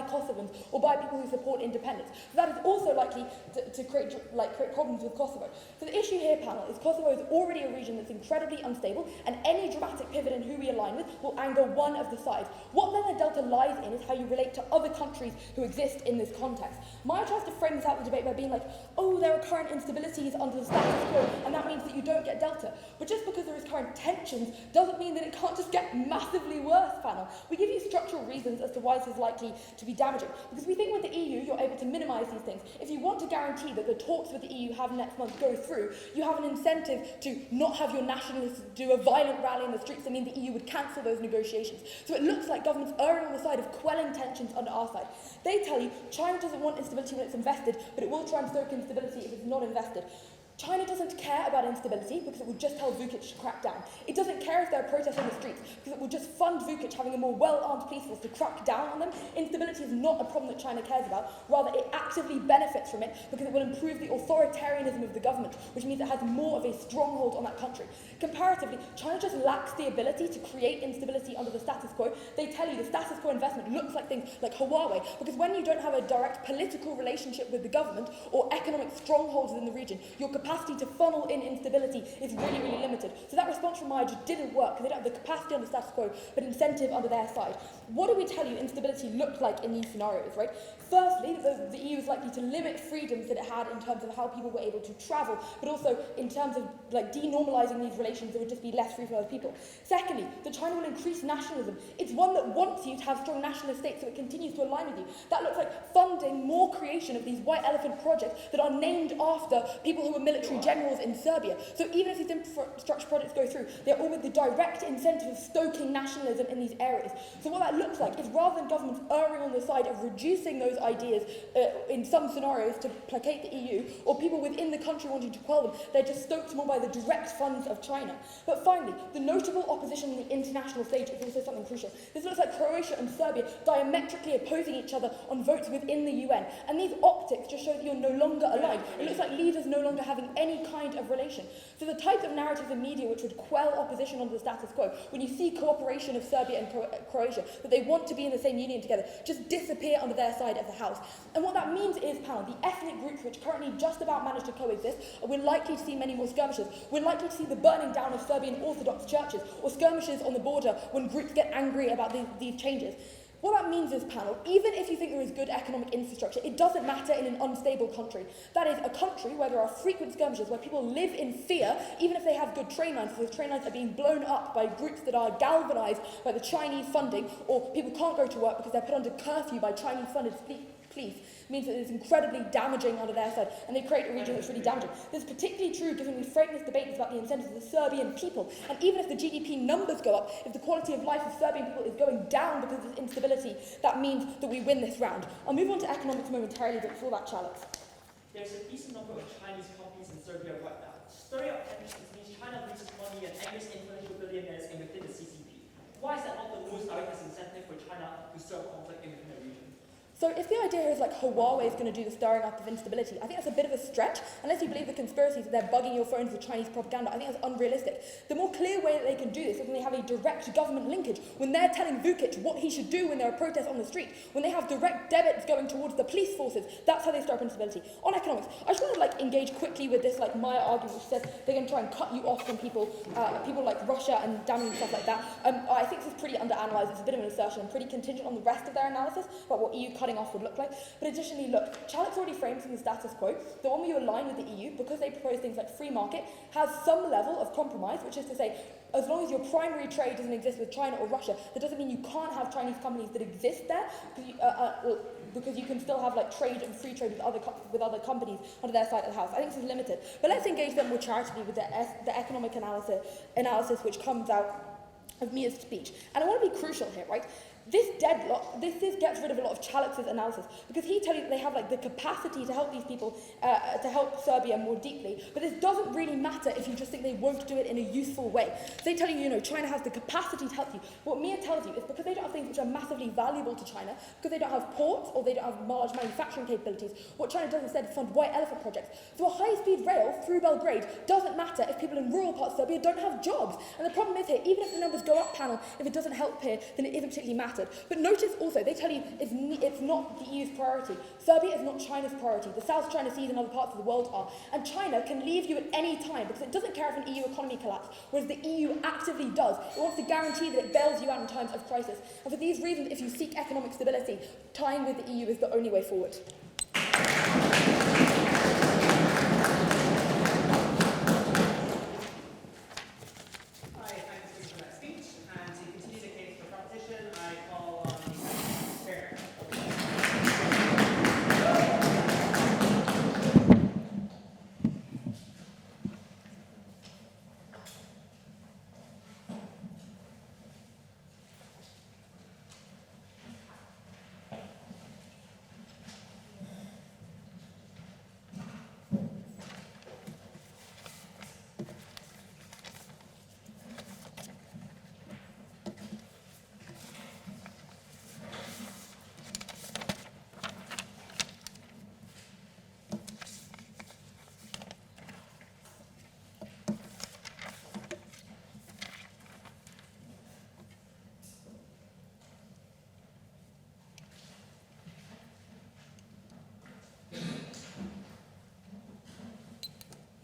[SPEAKER 5] Kosovans or by people who support independence. So that is also likely to create problems with Kosovo. So the issue here, panel, is Kosovo is already a region that's incredibly unstable, and any dramatic pivot in who we align with will anger one of the sides. What then the delta lies in is how you relate to other countries who exist in this context. Maya tries to frame this out in the debate by being like, oh, there are current instabilities under the status quo, and that means that you don't get delta. But just because there is current tensions doesn't mean that it can't just get massively worse, panel. We give you structural reasons as to why this is likely to be damaging, because we think with the EU you're able to minimise these things. If you want to guarantee that the talks with the EU have next month go through, you have an incentive to not have your nationalists do a violent rally in the streets that mean the EU would cancel those negotiations. So it looks like governments erring on the side of quelling tensions on our side. They tell you China doesn't want instability when it's invested, but it will try and stoke instability if it's not invested.
[SPEAKER 7] China doesn't care about instability because it will just tell Vukic to crack down. It doesn't care if there are protests on the streets because it will just fund Vukic having a more well-armed police force to crack down on them. Instability is not a problem that China cares about. Rather, it actively benefits from it because it will improve the authoritarianism of the government, which means it has more of a stronghold on that country. Comparatively, China just lacks the ability to create instability under the status quo. They tell you the status quo investment looks like things like Huawei, because when you don't have a direct political relationship with the government or economic strongholds within the region, your capacity to funnel in instability is really, really limited. So that response from Maya just didn't work because they don't have the capacity under status quo, but incentive under their side. What do we tell you instability looked like in these scenarios, right? Firstly, the EU is likely to limit freedoms that it had in terms of how people were able to travel, but also in terms of like denormalizing these relations, there would just be less free for other people. Secondly, that China will increase nationalism. It's one that wants you to have strong nationalist states, so it continues to align with you. That looks like funding more creation of these white elephant projects that are named after people who were military generals in Serbia. So even if these infrastructure projects go through, they're all with the direct incentive of stoking nationalism in these areas. So what that looks like is rather than governments erring on the side of reducing those ideas in some scenarios to placate the EU, or people within the country wanting to quell them, they're just stoked more by the direct funds of China. But finally, the notable opposition on the international stage is also something crucial. This looks like Croatia and Serbia diametrically opposing each other on votes within the UN. And these optics just show that you're no longer aligned. It looks like leaders no longer having any kind of relation. So the types of narratives in media which would quell opposition under the status quo, when you see cooperation of Serbia and Croatia, that they want to be in the same union together, just disappear under their side of the house. And what that means is, panel, the ethnic groups which currently just about manage to coexist, we're likely to see many more skirmishes. We're likely to see the burning down of Serbian Orthodox churches, or skirmishes on the border when groups get angry about these changes. What that means is, panel, even if you think there is good economic infrastructure, it doesn't matter in an unstable country. That is, a country where there are frequent skirmishes, where people live in fear, even if they have good train lines, because those train lines are being blown up by groups that are galvanized by the Chinese funding, or people can't go to work because they're put under curfew by Chinese-funded police, means that it's incredibly damaging under their side, and they create a region that's really damaging. This is particularly true given we frame this debate about the incentives of the Serbian people, and even if the GDP numbers go up, if the quality of life of Serbian people is going down because of this instability, that means that we win this round. I'll move on to economics momentarily, but before that, Charlotte.
[SPEAKER 2] There's a decent number of Chinese companies in Serbia right now. Stirring up tensions means China loses money and angers influential billionaires and within the CCP. Why is that not the most direct incentive for China to stir conflict within the region?
[SPEAKER 7] So if the idea is like Huawei is going to do the stirring up of instability, I think that's a bit of a stretch, unless you believe the conspiracies that they're bugging your phones with Chinese propaganda. I think that's unrealistic. The more clear way that they can do this is when they have a direct government linkage, when they're telling Vukic what he should do when there are protests on the street, when they have direct debits going towards the police forces. That's how they stir up instability. On economics, I just want to engage quickly with this Maya argument, which says they're going to try and cut you off from people like Russia and damning and stuff like that. I think this is pretty underanalyzed. It's a bit of an assertion and pretty contingent on the rest of their analysis about what EU cutting off would look like. But additionally, look, Charlotte's already framed from the status quo that when you align with the EU, because they propose things like free market, has some level of compromise, which is to say, as long as your primary trade doesn't exist with China or Russia, that doesn't mean you can't have Chinese companies that exist there, because you can still have trade and free trade with other companies under their side of the house. I think this is limited. But let's engage them more charitably with the economic analysis which comes out of Mia's speech. And I want to be crucial here, right? This deadlock, this gets rid of a lot of Chalitz's analysis, because he tells you that they have the capacity to help these people, to help Serbia more deeply, but this doesn't really matter if you just think they won't do it in a useful way. So they tell you, China has the capacity to help you. What Mia tells you is because they don't have things which are massively valuable to China, because they don't have ports or they don't have large manufacturing capabilities, what China does instead is fund white elephant projects. So a high-speed rail through Belgrade doesn't matter if people in rural parts of Serbia don't have jobs. And the problem is here, even if the numbers go up, panel, if it doesn't help here, then it isn't particularly mattered. But notice also, they tell you it's not the EU's priority. Serbia is not China's priority. The South China Seas and other parts of the world are. And China can leave you at any time because it doesn't care if an EU economy collapses, whereas the EU actively does. It wants to guarantee that it bails you out in times of crisis. And for these reasons, if you seek economic stability, tying with the EU is the only way forward.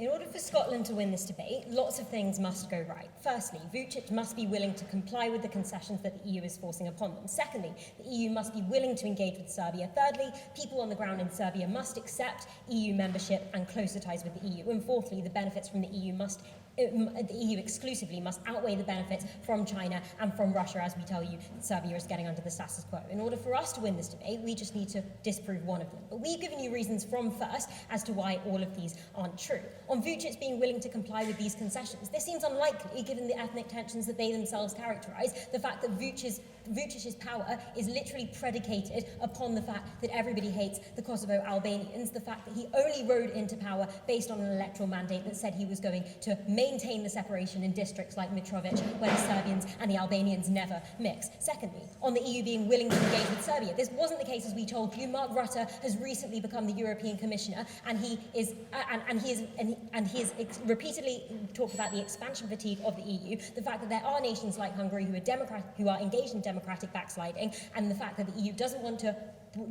[SPEAKER 8] In order for Scotland to win this debate, lots of things must go right. Firstly, Vucic must be willing to comply with the concessions that the EU is forcing upon them. Secondly, the EU must be willing to engage with Serbia. Thirdly, people on the ground in Serbia must accept EU membership and closer ties with the EU. And fourthly, the benefits from the EU exclusively must outweigh the benefits from China and from Russia, as we tell you that Serbia is getting under the status quo. In order for us to win this debate, we just need to disprove one of them. But we've given you reasons from first as to why all of these aren't true. On Vucic being willing to comply with these concessions, this seems unlikely given the ethnic tensions that they themselves characterise, the fact that Vucic's power is literally predicated upon the fact that everybody hates the Kosovo Albanians, the fact that he only rode into power based on an electoral mandate that said he was going to maintain the separation in districts like Mitrovic, where the Serbians and the Albanians never mix. Secondly, on the EU being willing to engage with Serbia, this wasn't the case as we told you. Mark Rutte has recently become the European Commissioner, and he has repeatedly talked about the expansion fatigue of the EU, the fact that there are nations like Hungary who are engaged in democratic backsliding, and the fact that the EU doesn't want to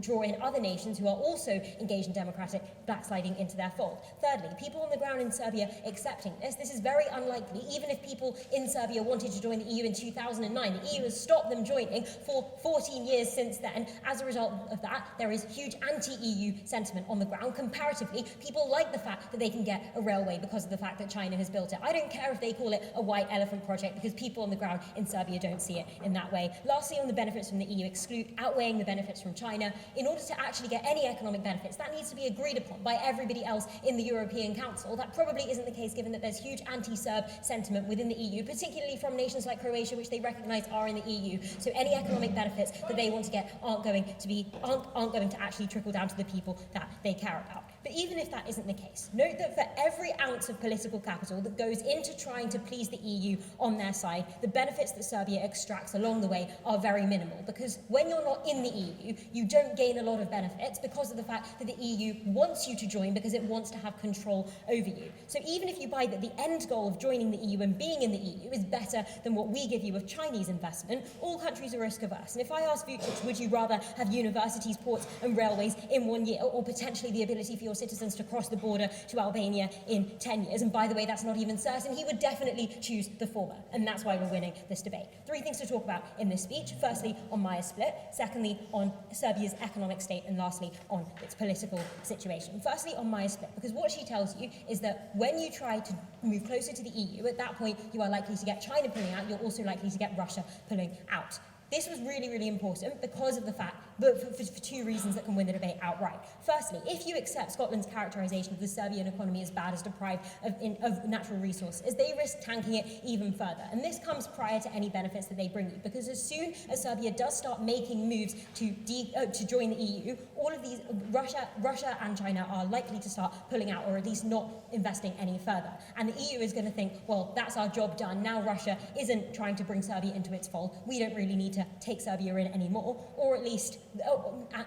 [SPEAKER 8] draw in other nations who are also engaged in democratic backsliding into their fold. Thirdly, people on the ground in Serbia accepting this. This is very unlikely. Even if people in Serbia wanted to join the EU in 2009, the EU has stopped them joining for 14 years since then. As a result of that, there is huge anti-EU sentiment on the ground. Comparatively, people like the fact that they can get a railway because of the fact that China has built it. I don't care if they call it a white elephant project, because people on the ground in Serbia don't see it in that way. Lastly, on the benefits from the EU outweighing the benefits from China, in order to actually get any economic benefits, that needs to be agreed upon by everybody else in the European Council. That probably isn't the case, given that there's huge anti-Serb sentiment within the EU, particularly from nations like Croatia, which they recognise are in the EU. So any economic benefits that they want to get aren't going to actually trickle down to the people that they care about. But even if that isn't the case, note that for every ounce of political capital that goes into trying to please the EU on their side, the benefits that Serbia extracts along the way are very minimal. Because when you're not in the EU, you don't gain a lot of benefits because of the fact that the EU wants you to join because it wants to have control over you. So even if you buy that the end goal of joining the EU and being in the EU is better than what we give you of Chinese investment, all countries are risk averse. And if I ask Vucic, would you rather have universities, ports and railways in 1 year, or potentially the ability for your citizens to cross the border to Albania in 10 years, and by the way, that's not even certain, he would definitely choose the former. And that's why we're winning this debate. 3 things to talk about in this speech. Firstly, on Maya's split. Secondly, on Serbia's economic state. And lastly, on its political situation. Firstly, on Maya's split, because what she tells you is that when you try to move closer to the EU, at that point, you are likely to get China pulling out, you're also likely to get Russia pulling out. This was really, really important because of the fact, but for 2 reasons that can win the debate outright. Firstly, if you accept Scotland's characterisation of the Serbian economy as bad, as deprived of natural resources, they risk tanking it even further. And this comes prior to any benefits that they bring you, because as soon as Serbia does start making moves to join the EU, all of these, Russia and China are likely to start pulling out, or at least not investing any further. And the EU is going to think, well, that's our job done. Now Russia isn't trying to bring Serbia into its fold. We don't really need to take Serbia in anymore, or at least,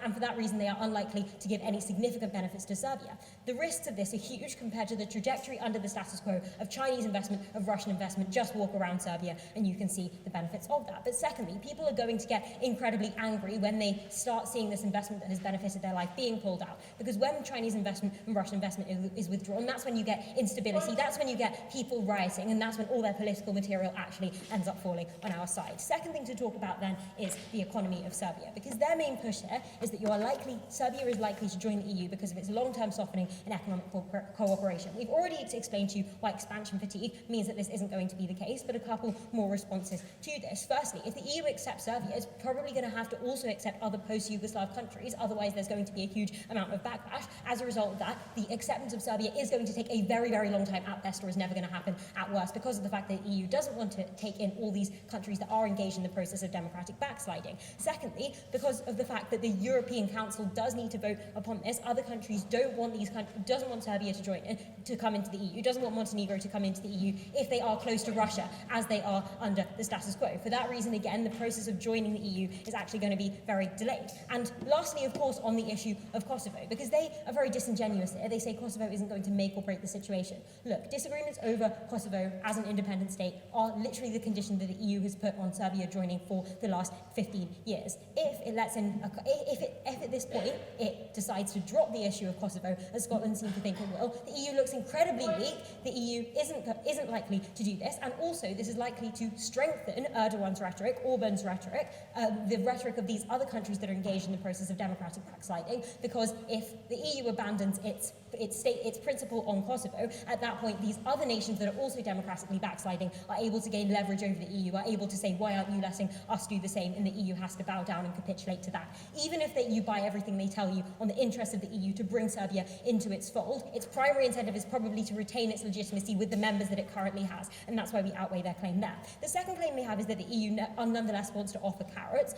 [SPEAKER 8] and for that reason they are unlikely to give any significant benefits to Serbia. The risks of this are huge compared to the trajectory under the status quo of Chinese investment, of Russian investment. Just walk around Serbia and you can see the benefits of that. But secondly, people are going to get incredibly angry when they start seeing this investment that has benefited their life being pulled out. Because when Chinese investment and Russian investment is withdrawn, that's when you get instability, that's when you get people rioting, and that's when all their political material actually ends up falling on our side. Second thing to talk about then is the economy of Serbia, because their main push here is that Serbia is likely to join the EU because of its long-term softening in economic cooperation. We've already explained to you why expansion fatigue means that this isn't going to be the case, but a couple more responses to this. Firstly, if the EU accepts Serbia, it's probably going to have to also accept other post-Yugoslav countries, otherwise there's going to be a huge amount of backlash. As a result of that, the acceptance of Serbia is going to take a very, very long time at best, or is never going to happen at worst, because of the fact that the EU doesn't want to take in all these countries that are engaged in the process of democratic backsliding. Secondly, because of the fact that the European Council does need to vote upon this, other countries doesn't want Serbia to join to come into the EU, doesn't want Montenegro to come into the EU if they are close to Russia, as they are under the status quo. For that reason, again, the process of joining the EU is actually going to be very delayed. And lastly, of course, on the issue of Kosovo, because they are very disingenuous here. They say Kosovo isn't going to make or break the situation. Look, disagreements over Kosovo as an independent state are literally the condition that the EU has put on Serbia joining for the last 15 years. If it lets in, if at this point it decides to drop the issue of Kosovo, as Scotland seems to think it will, the EU looks incredibly weak. The EU isn't likely to do this, and also this is likely to strengthen Erdogan's rhetoric, Orban's rhetoric, the rhetoric of these other countries that are engaged in the process of democratic backsliding, because if the EU abandons its principle on Kosovo, at that point these other nations that are also democratically backsliding are able to gain leverage over the EU, are able to say, why aren't you letting us do the same, and the EU has to bow down and capitulate to that. Even if you buy everything they tell you on the interest of the EU to bring Serbia into its fold, its primary incentive is probably to retain its legitimacy with the members that it currently has, and that's why we outweigh their claim there. The second claim they have is that the EU nonetheless wants to offer carrots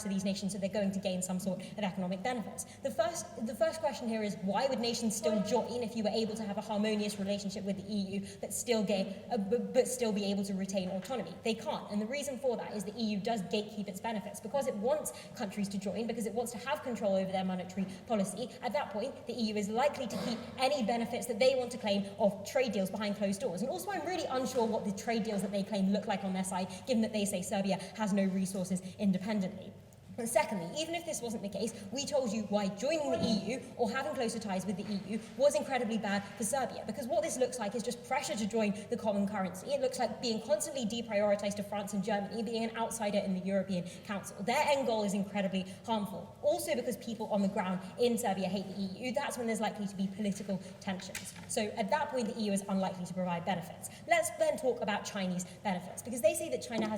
[SPEAKER 8] to these nations, so they're going to gain some sort of economic benefits. The first question here is, why would nations still join if you were able to have a harmonious relationship with the EU but still be able to retain autonomy? They can't, and the reason for that is the EU does gatekeep its benefits because it wants countries to join, because it wants to have control over their monetary policy. At that point, the EU is likely to keep any benefits that they want to claim of trade deals behind closed doors. And also, I'm really unsure what the trade deals that they claim look like on their side, given that they say Serbia has no resources independently. And secondly, even if this wasn't the case, we told you why joining the EU or having closer ties with the EU was incredibly bad for Serbia, because what this looks like is just pressure to join the common currency. It looks like being constantly deprioritized to France and Germany, being an outsider in the European Council. Their end goal is incredibly harmful. Also, because people on the ground in Serbia hate the EU, that's when there's likely to be political tensions. So at that point, the EU is unlikely to provide benefits. Let's then talk about Chinese benefits, because they say that China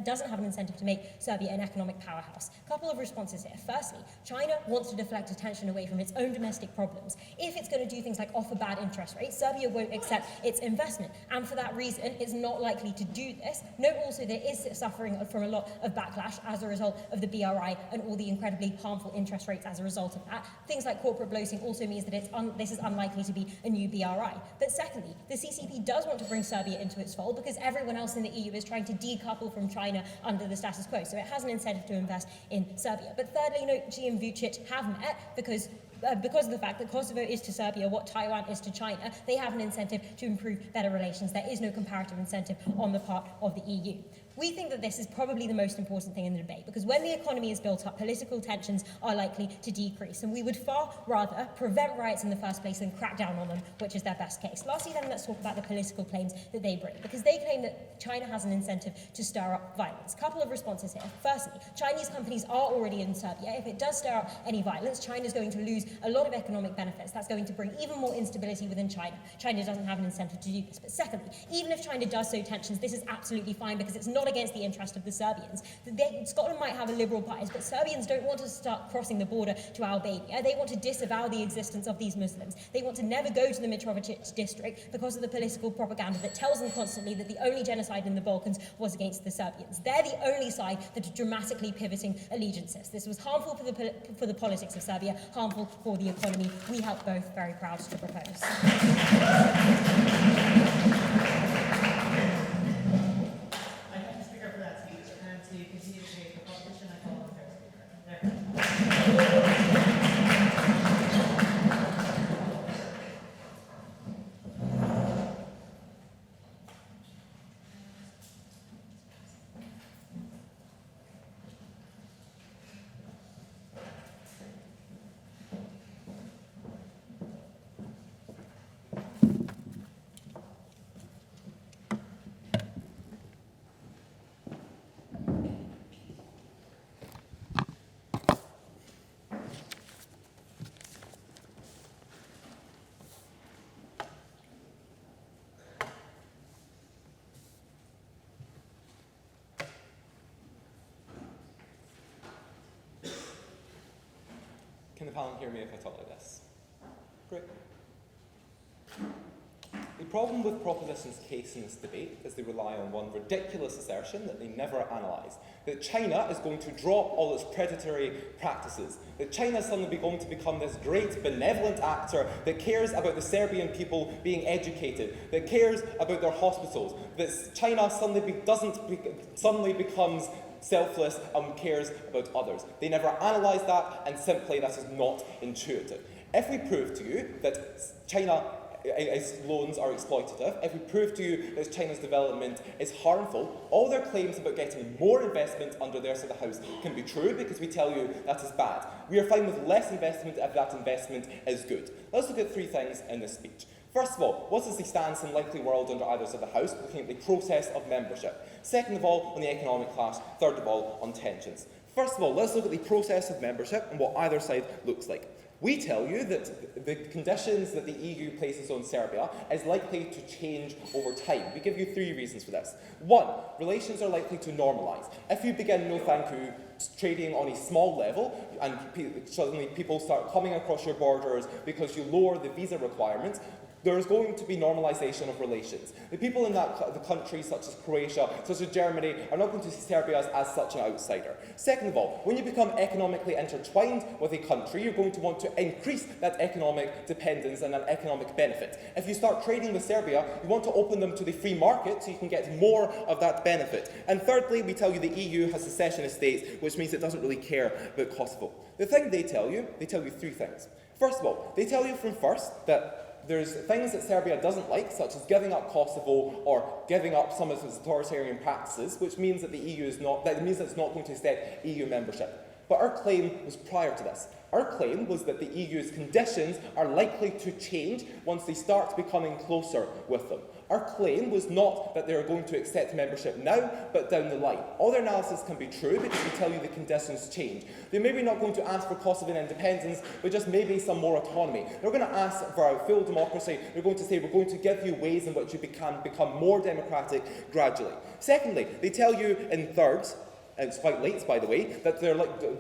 [SPEAKER 8] doesn't have an incentive to make Serbia an economic powerhouse. Couple of responses here. Firstly, China wants to deflect attention away from its own domestic problems. If it's going to do things like offer bad interest rates, Serbia won't accept its investment, and for that reason, it's not likely to do this. Note also there is suffering from a lot of backlash as a result of the BRI and all the incredibly harmful interest rates as a result of that. Things like corporate bloating also means that this is unlikely to be a new BRI. But secondly, the CCP does want to bring Serbia into its fold because everyone else in the EU is trying to decouple from China under the status quo, so it has an incentive to invest in Serbia. But thirdly, Xi and Vucic have met because of the fact that Kosovo is to Serbia what Taiwan is to China. They have an incentive to improve better relations. There is no comparative incentive on the part of the EU. We think that this is probably the most important thing in the debate, because when the economy is built up, political tensions are likely to decrease, and we would far rather prevent riots in the first place than crack down on them, which is their best case. Lastly then, let's talk about the political claims that they bring, because they claim that China has an incentive to stir up violence. Couple of responses here. Firstly, Chinese companies are already in Serbia. If it does stir up any violence, China is going to lose a lot of economic benefits. That's going to bring even more instability within China. China doesn't have an incentive to do this. But secondly, even if China does sow tensions, this is absolutely fine because it's not against the interest of the Serbians. Scotland might have a liberal bias, but Serbians don't want to start crossing the border to Albania. They want to disavow the existence of these Muslims. They want to never go to the Mitrovica district because of the political propaganda that tells them constantly that the only genocide in the Balkans was against the Serbians. They're the only side that are dramatically pivoting allegiances. This was harmful for the politics of Serbia, harmful for the economy. We help both. Very proud to propose.
[SPEAKER 3] Can the panel hear me if I talk like this? Great. The problem with proposition's case in this debate is they rely on one ridiculous assertion that they never analyse, that China is going to drop all its predatory practices, that China is suddenly going to become this great benevolent actor that cares about the Serbian people being educated, that cares about their hospitals, that China suddenly becomes selfless and cares about others. They never analyse that, and simply that is not intuitive. If we prove to you that China loans are exploitative, if we prove to you that China's development is harmful, all their claims about getting more investment under their side of the house can be true because we tell you that is bad. We are fine with less investment if that investment is good. Let's look at three things in this speech. First of all, what is the stance in likely world under either side of the house, looking at the process of membership? Second of all, on the economic clash. Third of all, on tensions. First of all, let's look at the process of membership and what either side looks like. We tell you that the conditions that the EU places on Serbia is likely to change over time. We give you three reasons for this. One, relations are likely to normalise. If you begin, no thank you, trading on a small level and suddenly people start coming across your borders because you lower the visa requirements, there is going to be normalisation of relations. The people in the countries such as Croatia, such as Germany, are not going to see Serbia as such an outsider. Second of all, when you become economically intertwined with a country, you're going to want to increase that economic dependence and that economic benefit. If you start trading with Serbia, you want to open them to the free market so you can get more of that benefit. And thirdly, we tell you the EU has secessionist states, which means it doesn't really care about Kosovo. The thing they tell you three things. First of all, they tell you from first that there's things that Serbia doesn't like, such as giving up Kosovo or giving up some of its authoritarian practices, which means that the EU is not, that means that it's not going to accept EU membership. But our claim was prior to this. Our claim was that the EU's conditions are likely to change once they start becoming closer with them. Our claim was not that they are going to accept membership now, but down the line. All their analysis can be true because we tell you the conditions change. They're maybe not going to ask for Kosovan independence, but just maybe some more autonomy. They're going to ask for a full democracy. They're going to say, we're going to give you ways in which you can become more democratic gradually. Secondly, they tell you in thirds, and it's quite late, by the way, that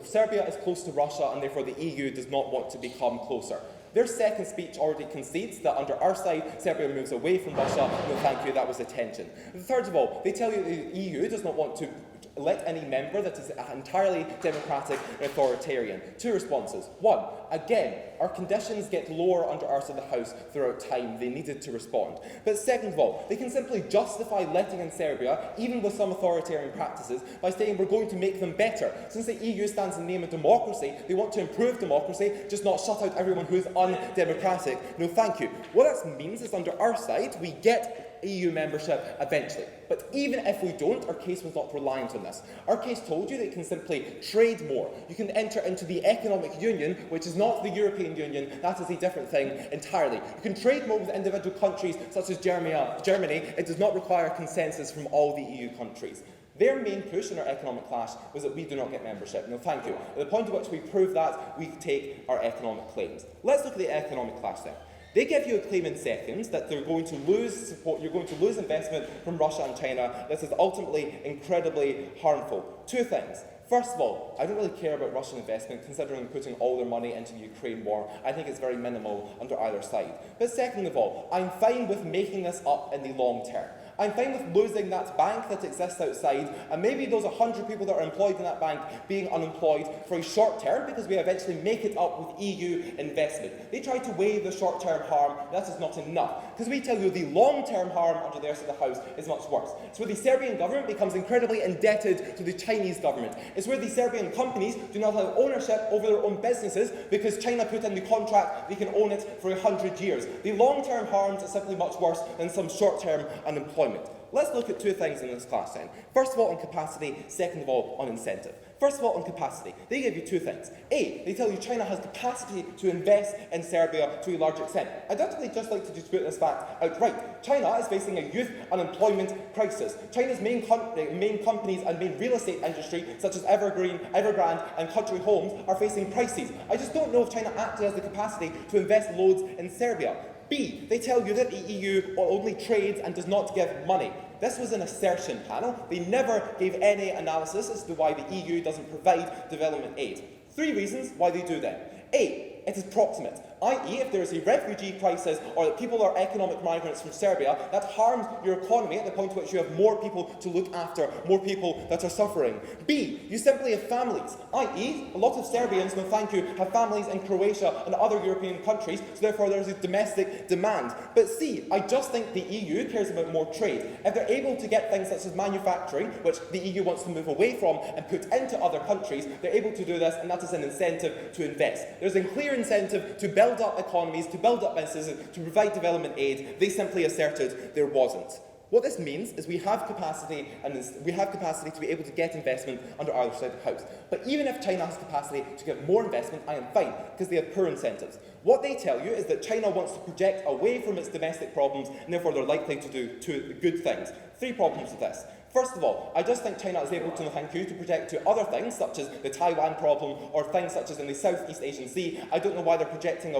[SPEAKER 3] Serbia is close to Russia and therefore the EU does not want to become closer. Their second speech already concedes that under our side, Serbia moves away from Russia. No, thank you, that was a tension. Third of all, they tell you the EU does not want to elect any member that is entirely democratic and authoritarian. Two responses. One, again, our conditions get lower under our side of the house throughout time. They needed to respond. But second of all, they can simply justify letting in Serbia, even with some authoritarian practices, by saying we're going to make them better. Since the EU stands in the name of democracy, they want to improve democracy, just not shut out everyone who is undemocratic. No, thank you. What that means is under our side, we get EU membership eventually. But even if we don't, our case was not reliant on this. Our case told you that you can simply trade more. You can enter into the economic union, which is not the European Union. That is a different thing entirely. You can trade more with individual countries such as Germany. It does not require consensus from all the EU countries. Their main push in our economic clash was that we do not get membership. No, thank you. At the point at which we prove that, we take our economic claims. Let's look at the economic clash then. They give you a claim in seconds that they're going to lose support, you're going to lose investment from Russia and China. This is ultimately incredibly harmful. Two things. First of all, I don't really care about Russian investment, considering putting all their money into the Ukraine war. I think it's very minimal under either side. But second of all, I'm fine with making this up in the long term. I'm fine with losing that bank that exists outside, and maybe those 100 people that are employed in that bank being unemployed for a short term, because we eventually make it up with EU investment. They try to weigh the short-term harm. That is not enough, because we tell you the long-term harm under their side of the house is much worse. It's where the Serbian government becomes incredibly indebted to the Chinese government. It's where the Serbian companies do not have ownership over their own businesses because China put in the contract they can own it for 100 years. The long-term harms are simply much worse than some short-term unemployment. Let's look at two things in this class then. First of all, on capacity. Second of all, on incentive. First of all, on capacity. They give you two things. A, they tell you China has capacity to invest in Serbia to a large extent. I'd actually just like to dispute this fact outright. China is facing a youth unemployment crisis. China's main companies and main real estate industry, such as Evergrande and Country Homes, are facing crises. I just don't know if China actually has the capacity to invest loads in Serbia. B, they tell you that the EU only trades and does not give money. This was an assertion panel. They never gave any analysis as to why the EU doesn't provide development aid. Three reasons why they do that. A, it is proximate, i.e. if there is a refugee crisis or that people are economic migrants from Serbia, that harms your economy at the point at which you have more people to look after, more people that are suffering. B, you simply have families, i.e. a lot of Serbians, no thank you, have families in Croatia and other European countries, so therefore there is a domestic demand. But C, I just think the EU cares about more trade. If they're able to get things such as manufacturing, which the EU wants to move away from and put into other countries, they're able to do this, and that is an incentive to invest. There's a clear clear incentive to build up economies, to build up businesses, to provide development aid. They simply asserted there wasn't. What this means is we have capacity to be able to get investment under either side of the house. But even if China has capacity to get more investment, I am fine, because they have poor incentives. What they tell you is that China wants to project away from its domestic problems, and therefore they're likely to do two good things. 3 problems with this. First of all, I just think China is able to, thank you, to project to other things, such as the Taiwan problem, or things such as in the Southeast Asian Sea. I don't know why they're projecting the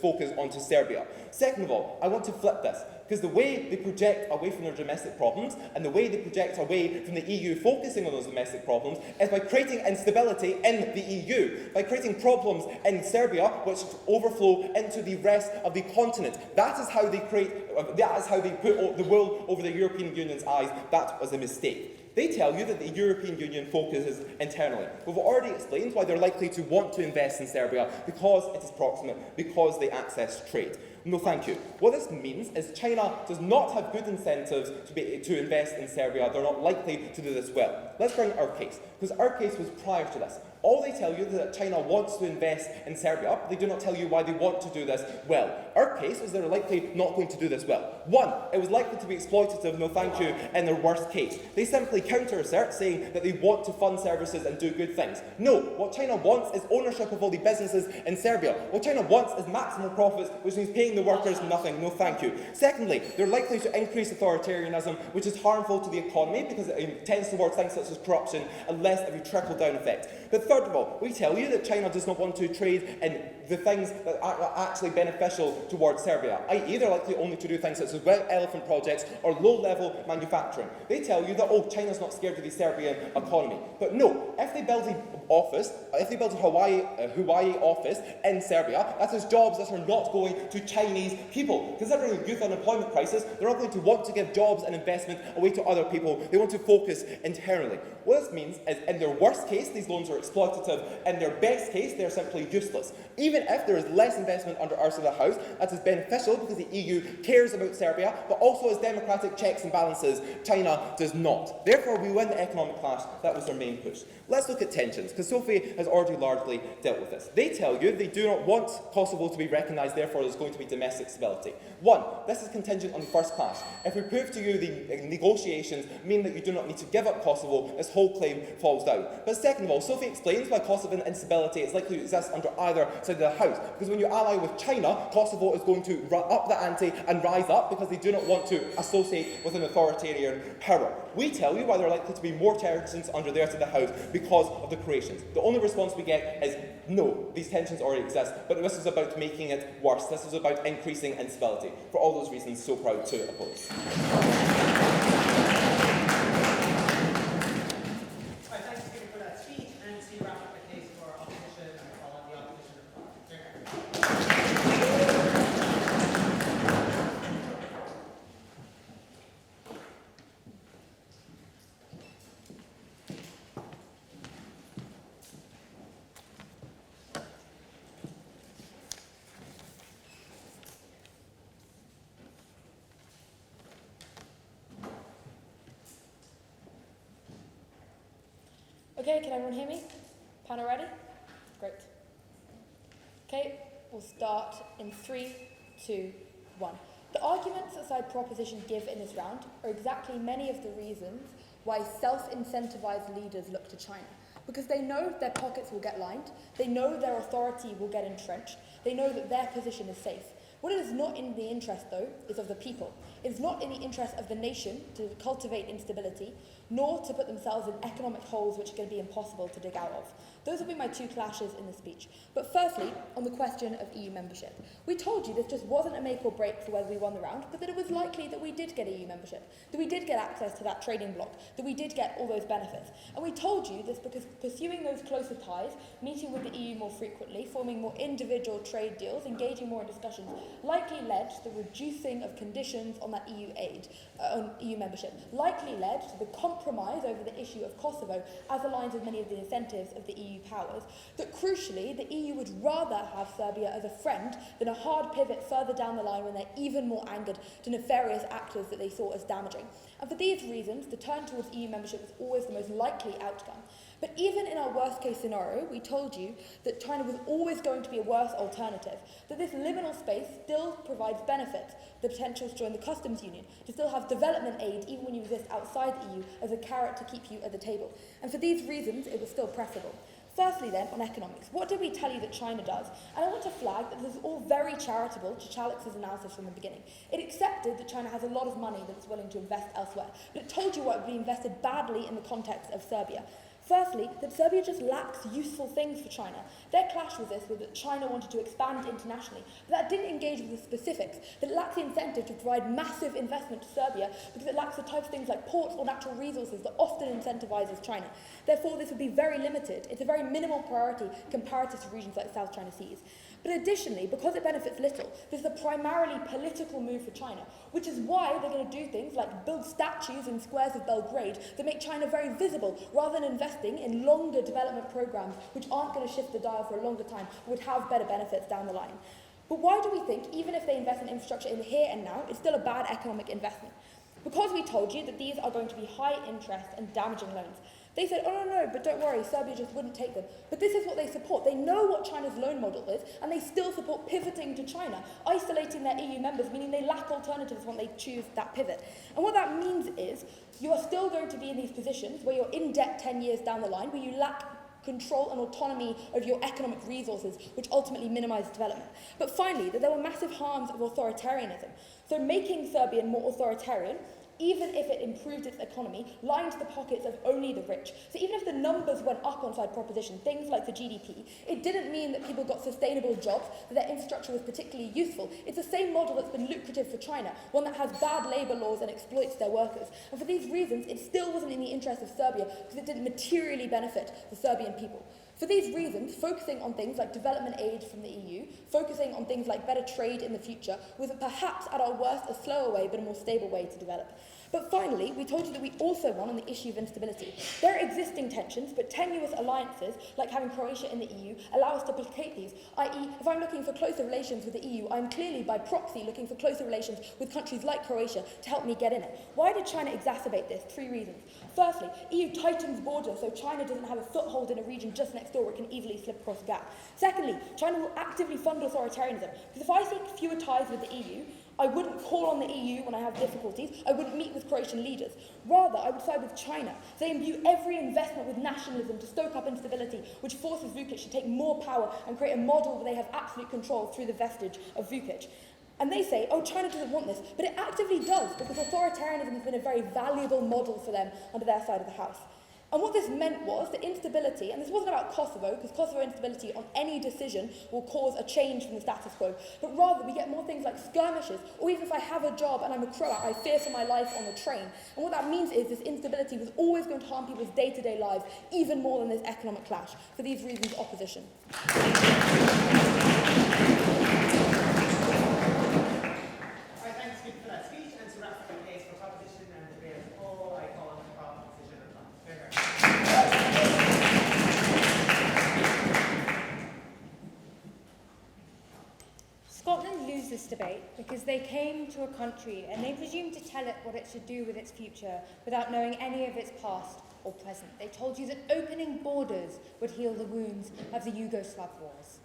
[SPEAKER 3] focus onto Serbia. Second of all, I want to flip this, because the way they project away from their domestic problems, and the way they project away from the EU focusing on those domestic problems, is by creating instability in the EU, by creating problems in Serbia, which overflow into the rest of the continent. That is how they put the wool over the European Union's eyes. That was a mistake. They tell you that the European Union focuses internally. We've already explained why they're likely to want to invest in Serbia, because it is proximate, because they access trade. No, thank you. What this means is China does not have good incentives to invest in Serbia. They're not likely to do this well. Let's bring our case, because our case was prior to this. All they tell you is that China wants to invest in Serbia, but they do not tell you why they want to do this well. Our case is they're likely not going to do this well. 1, it was likely to be exploitative, no thank you, in their worst case. They simply counter-assert, saying that they want to fund services and do good things. No, what China wants is ownership of all the businesses in Serbia. What China wants is maximum profits, which means paying the workers nothing, no thank you. Secondly, they're likely to increase authoritarianism, which is harmful to the economy, because it tends towards things such as corruption and less of a trickle-down effect. But third of all, we tell you that China does not want to trade in the things that are actually beneficial towards Serbia, i.e. they're likely only to do things such as wet elephant projects or low-level manufacturing. They tell you that, oh, China's not scared of the Serbian economy. But no, if they build a Hawaii office in Serbia, that is jobs that are not going to Chinese people. Considering the youth unemployment crisis, they're not going to want to give jobs and investment away to other people. They want to focus internally. What this means is, in their worst case, these loans are exploitative. In their best case, they're simply useless. Even if there is less investment under our side of the house, that is beneficial because the EU cares about Serbia, but also has democratic checks and balances. China does not. Therefore, we win the economic clash. That was their main push. Let's look at tensions, because Sophie has already largely dealt with this. They tell you they do not want Kosovo to be recognised, therefore there's going to be domestic stability. 1, this is contingent on the first clash. If we prove to you the negotiations mean that you do not need to give up Kosovo, this whole claim falls down. But second of all, Sophie explains why Kosovan instability is likely to exist under either side of the house. Because when you ally with China, Kosovo is going to up the ante and rise up, because they do not want to associate with an authoritarian power. We tell you why there are likely to be more tensions under their side of the house, because of the Croatians. The only response we get is, no, these tensions already exist, but this is about making it worse. This is about increasing instability. For all those reasons, so proud to oppose.
[SPEAKER 4] Thanks, Peter, for that speech, and to wrap up the case for opposition, and call on the opposition report.
[SPEAKER 7] Okay, can everyone hear me? Panel ready? Great. Okay, we'll start in 3, 2, 1. The arguments that side proposition give in this round are exactly many of the reasons why self-incentivized leaders look to China. Because they know their pockets will get lined, they know their authority will get entrenched, they know that their position is safe. What is not in the interest, though, is of the people. It is not in the interest of the nation to cultivate instability, nor to put themselves in economic holes which are going to be impossible to dig out of. Those will be my 2 clashes in the speech. But firstly, on the question of EU membership. We told you this just wasn't a make or break for whether we won the round, but that it was likely that we did get EU membership, that we did get access to that trading bloc, that we did get all those benefits. And we told you this because pursuing those closer ties, meeting with the EU more frequently, forming more individual trade deals, engaging more in discussions, likely led to the reducing of conditions on that EU aid, on EU membership, likely led to the compromise over the issue of Kosovo, as aligns with many of the incentives of the EU powers, that crucially the EU would rather have Serbia as a friend than a hard pivot further down the line when they're even more angered to nefarious actors that they saw as damaging. And for these reasons, the turn towards EU membership was always the most likely outcome. But even in our worst case scenario, we told you that China was always going to be a worse alternative, that this liminal space still provides benefits, the potential to join the customs union, to still have development aid even when you exist outside the EU as a carrot to keep you at the table. And for these reasons, it was still preferable. Firstly then, on economics, what did we tell you that China does? And I want to flag that this is all very charitable to Chalix's analysis from the beginning. It accepted that China has a lot of money that it's willing to invest elsewhere, but it told you what would be invested badly in the context of Serbia. Firstly, that Serbia just lacks useful things for China. Their clash with this was that China wanted to expand internationally, but that didn't engage with the specifics, that it lacks the incentive to provide massive investment to Serbia because it lacks the type of things like ports or natural resources that often incentivizes China. Therefore, this would be very limited. It's a very minimal priority comparative to regions like the South China Seas. But additionally, because it benefits little, this is a primarily political move for China, which is why they're going to do things like build statues in squares of Belgrade that make China very visible, rather than investing in longer development programs which aren't going to shift the dial for a longer time, but would have better benefits down the line. But why do we think, even if they invest in infrastructure in the here and now, it's still a bad economic investment? Because we told you that these are going to be high interest and damaging loans. They said, oh, no, but don't worry, Serbia just wouldn't take them. But this is what they support. They know what China's loan model is, and they still support pivoting to China, isolating their EU members, meaning they lack alternatives when they choose that pivot. And what that means is you are still going to be in these positions where you're in debt 10 years down the line, where you lack control and autonomy over your economic resources, which ultimately minimize development. But finally, that there were massive harms of authoritarianism. So making Serbia more authoritarian, even if it improved its economy, lined the pockets of only the rich. So even if the numbers went up on side proposition, things like the GDP, it didn't mean that people got sustainable jobs, that their infrastructure was particularly useful. It's the same model that's been lucrative for China, one that has bad labour laws and exploits their workers. And for these reasons, it still wasn't in the interest of Serbia because it didn't materially benefit the Serbian people. For these reasons, focusing on things like development aid from the EU, focusing on things like better trade in the future, was perhaps at our worst a slower way but a more stable way to develop. But finally, we told you that we also won on the issue of instability. There are existing tensions, but tenuous alliances, like having Croatia in the EU, allow us to placate these, i.e., if I'm looking for closer relations with the EU, I'm clearly, by proxy, looking for closer relations with countries like Croatia to help me get in it. Why did China exacerbate this? 3 reasons. Firstly, EU tightens borders so China doesn't have a foothold in a region just next door where it can easily slip across a gap. Secondly, China will actively fund authoritarianism, because if I seek fewer ties with the EU, I wouldn't call on the EU when I have difficulties. I wouldn't meet with Croatian leaders. Rather, I would side with China. They imbue every investment with nationalism to stoke up instability, which forces Vučić to take more power and create a model where they have absolute control through the vestige of Vučić. And they say, oh, China doesn't want this, but it actively does, because authoritarianism has been a very valuable model for them under their side of the house. And what this meant was that instability, and this wasn't about Kosovo, because Kosovo instability on any decision will cause a change from the status quo, but rather we get more things like skirmishes, or even if I have a job and I'm a Croat, I fear for my life on the train. And what that means is this instability was always going to harm people's day-to-day lives, even more than this economic clash. For these reasons, opposition.
[SPEAKER 4] Thanks for that speech, and to wrap up the case for proposition and debate as a whole, I call on the proposition of
[SPEAKER 6] Scotland lose this debate because they came to a country and they presumed to tell it what it should do with its future without knowing any of its past or present. They told you that opening borders would heal the wounds of the Yugoslav wars.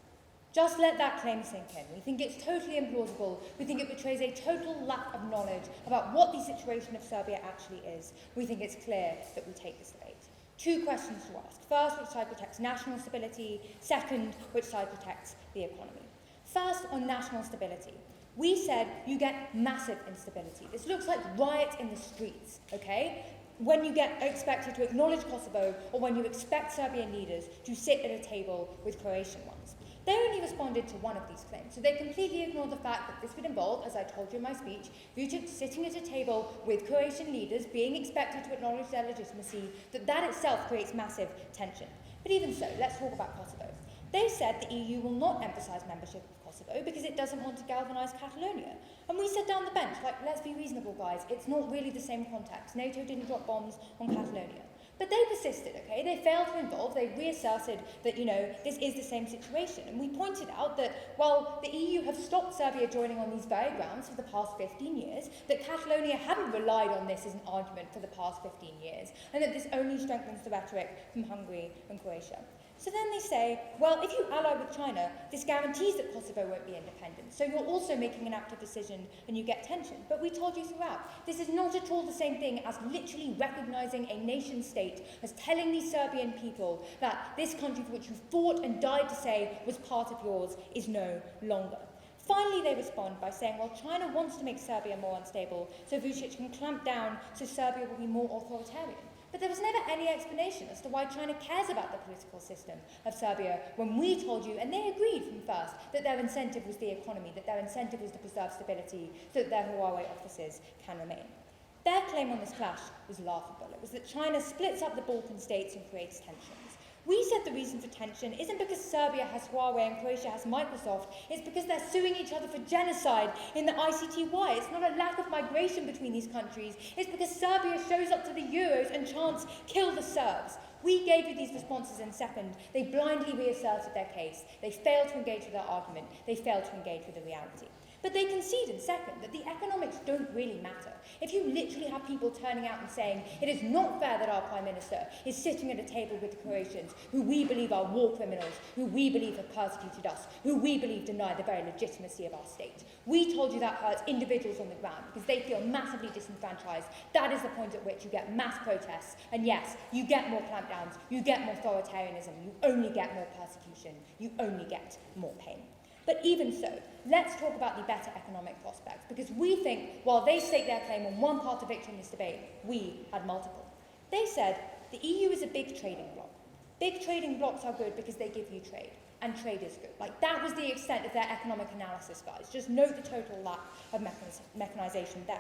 [SPEAKER 6] Just let that claim sink in. We think it's totally implausible. We think it betrays a total lack of knowledge about what the situation of Serbia actually is. We think it's clear that we take this debate. 2 questions to ask. First, which side protects national stability? Second, which side protects the economy? First, on national stability. We said you get massive instability. This looks like riots in the streets, okay? When you get expected to acknowledge Kosovo, or when you expect Serbian leaders to sit at a table with Croatian ones. They only responded to one of these claims, so they completely ignored the fact that this would involve, as I told you in my speech, Vučić sitting at a table with Croatian leaders, being expected to acknowledge their legitimacy, that itself creates massive tension. But even so, let's talk about Kosovo. They said the EU will not emphasise membership of Kosovo because it doesn't want to galvanise Catalonia. And we said down the bench, like, let's be reasonable, guys, it's not really the same context. NATO didn't drop bombs on Catalonia. But they persisted, okay? They failed to involve. They reasserted that, this is the same situation. And we pointed out that while the EU have stopped Serbia joining on these very grounds for the past 15 years, that Catalonia hadn't relied on this as an argument for the past 15 years, and that this only strengthens the rhetoric from Hungary and Croatia. So then they say, well, if you ally with China, this guarantees that Kosovo won't be independent. So you're also making an active decision and you get tension. But we told you throughout, this is not at all the same thing as literally recognizing a nation state, as telling these Serbian people that this country for which you fought and died to say was part of yours is no longer. Finally, they respond by saying, well, China wants to make Serbia more unstable, so Vučić can clamp down so Serbia will be more authoritarian. But there was never any explanation as to why China cares about the political system of Serbia when we told you, and they agreed from first, that their incentive was the economy, that their incentive was to preserve stability so that their Huawei offices can remain. Their claim on this clash was laughable. It was that China splits up the Balkan states and creates tensions. We said the reason for tension isn't because Serbia has Huawei and Croatia has Microsoft, it's because they're suing each other for genocide in the ICTY. It's not a lack of migration between these countries, it's because Serbia shows up to the Euros and chants, kill the Serbs. We gave you these responses in second. They blindly reasserted their case. They failed to engage with our argument. They failed to engage with the reality. But they concede in second that the economics don't really matter. If you literally have people turning out and saying, it is not fair that our Prime Minister is sitting at a table with the Croatians, who we believe are war criminals, who we believe have persecuted us, who we believe deny the very legitimacy of our state. We told you that hurts individuals on the ground because they feel massively disenfranchised. That is the point at which you get mass protests. And yes, you get more clampdowns, you get more authoritarianism, you only get more persecution, you only get more pain. But even so, let's talk about the better economic prospects, because we think while they stake their claim on one part of victory in this debate, we had multiple. They said the EU is a big trading bloc. Big trading blocs are good because they give you trade, and trade is good. Like, that was the extent of their economic analysis, guys. Just note the total lack of mechanization there.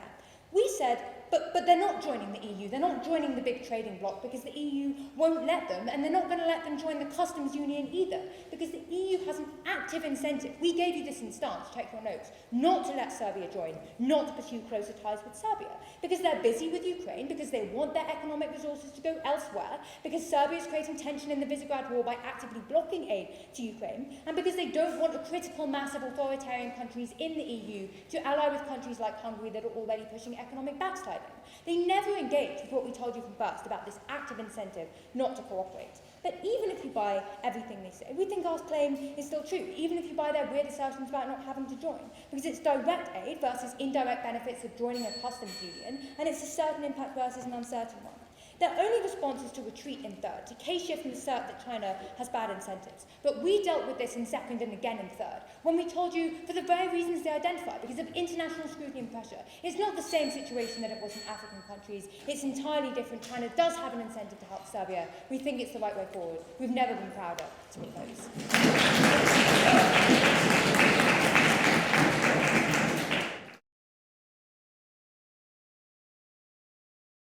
[SPEAKER 6] We said, but they're not joining the EU, they're not joining the big trading bloc because the EU won't let them, and they're not going to let them join the customs union either, because the EU has an active incentive. We gave you this in stance, check your notes, not to let Serbia join, not to pursue closer ties with Serbia, because they're busy with Ukraine, because they want their economic resources to go elsewhere, because Serbia is creating tension in the Visegrad War by actively blocking aid to Ukraine, and because they don't want a critical mass of authoritarian countries in the EU to ally with countries like Hungary that are already pushing economic backsliding. They never engaged with what we told you from first about this active incentive not to cooperate. But even if you buy everything they say, we think our claim is still true, even if you buy their weird assertions about not having to join, because it's direct aid versus indirect benefits of joining a customs union, and it's a certain impact versus an uncertain one. Their only response is to retreat in third, to case-shift and assert that China has bad incentives. But we dealt with this in second and again in third, when we told you, for the very reasons they identify, because of international scrutiny and pressure, it's not the same situation that it was in African countries. It's entirely different. China does have an incentive to help Serbia. We think it's the right way forward. We've never been prouder to propose.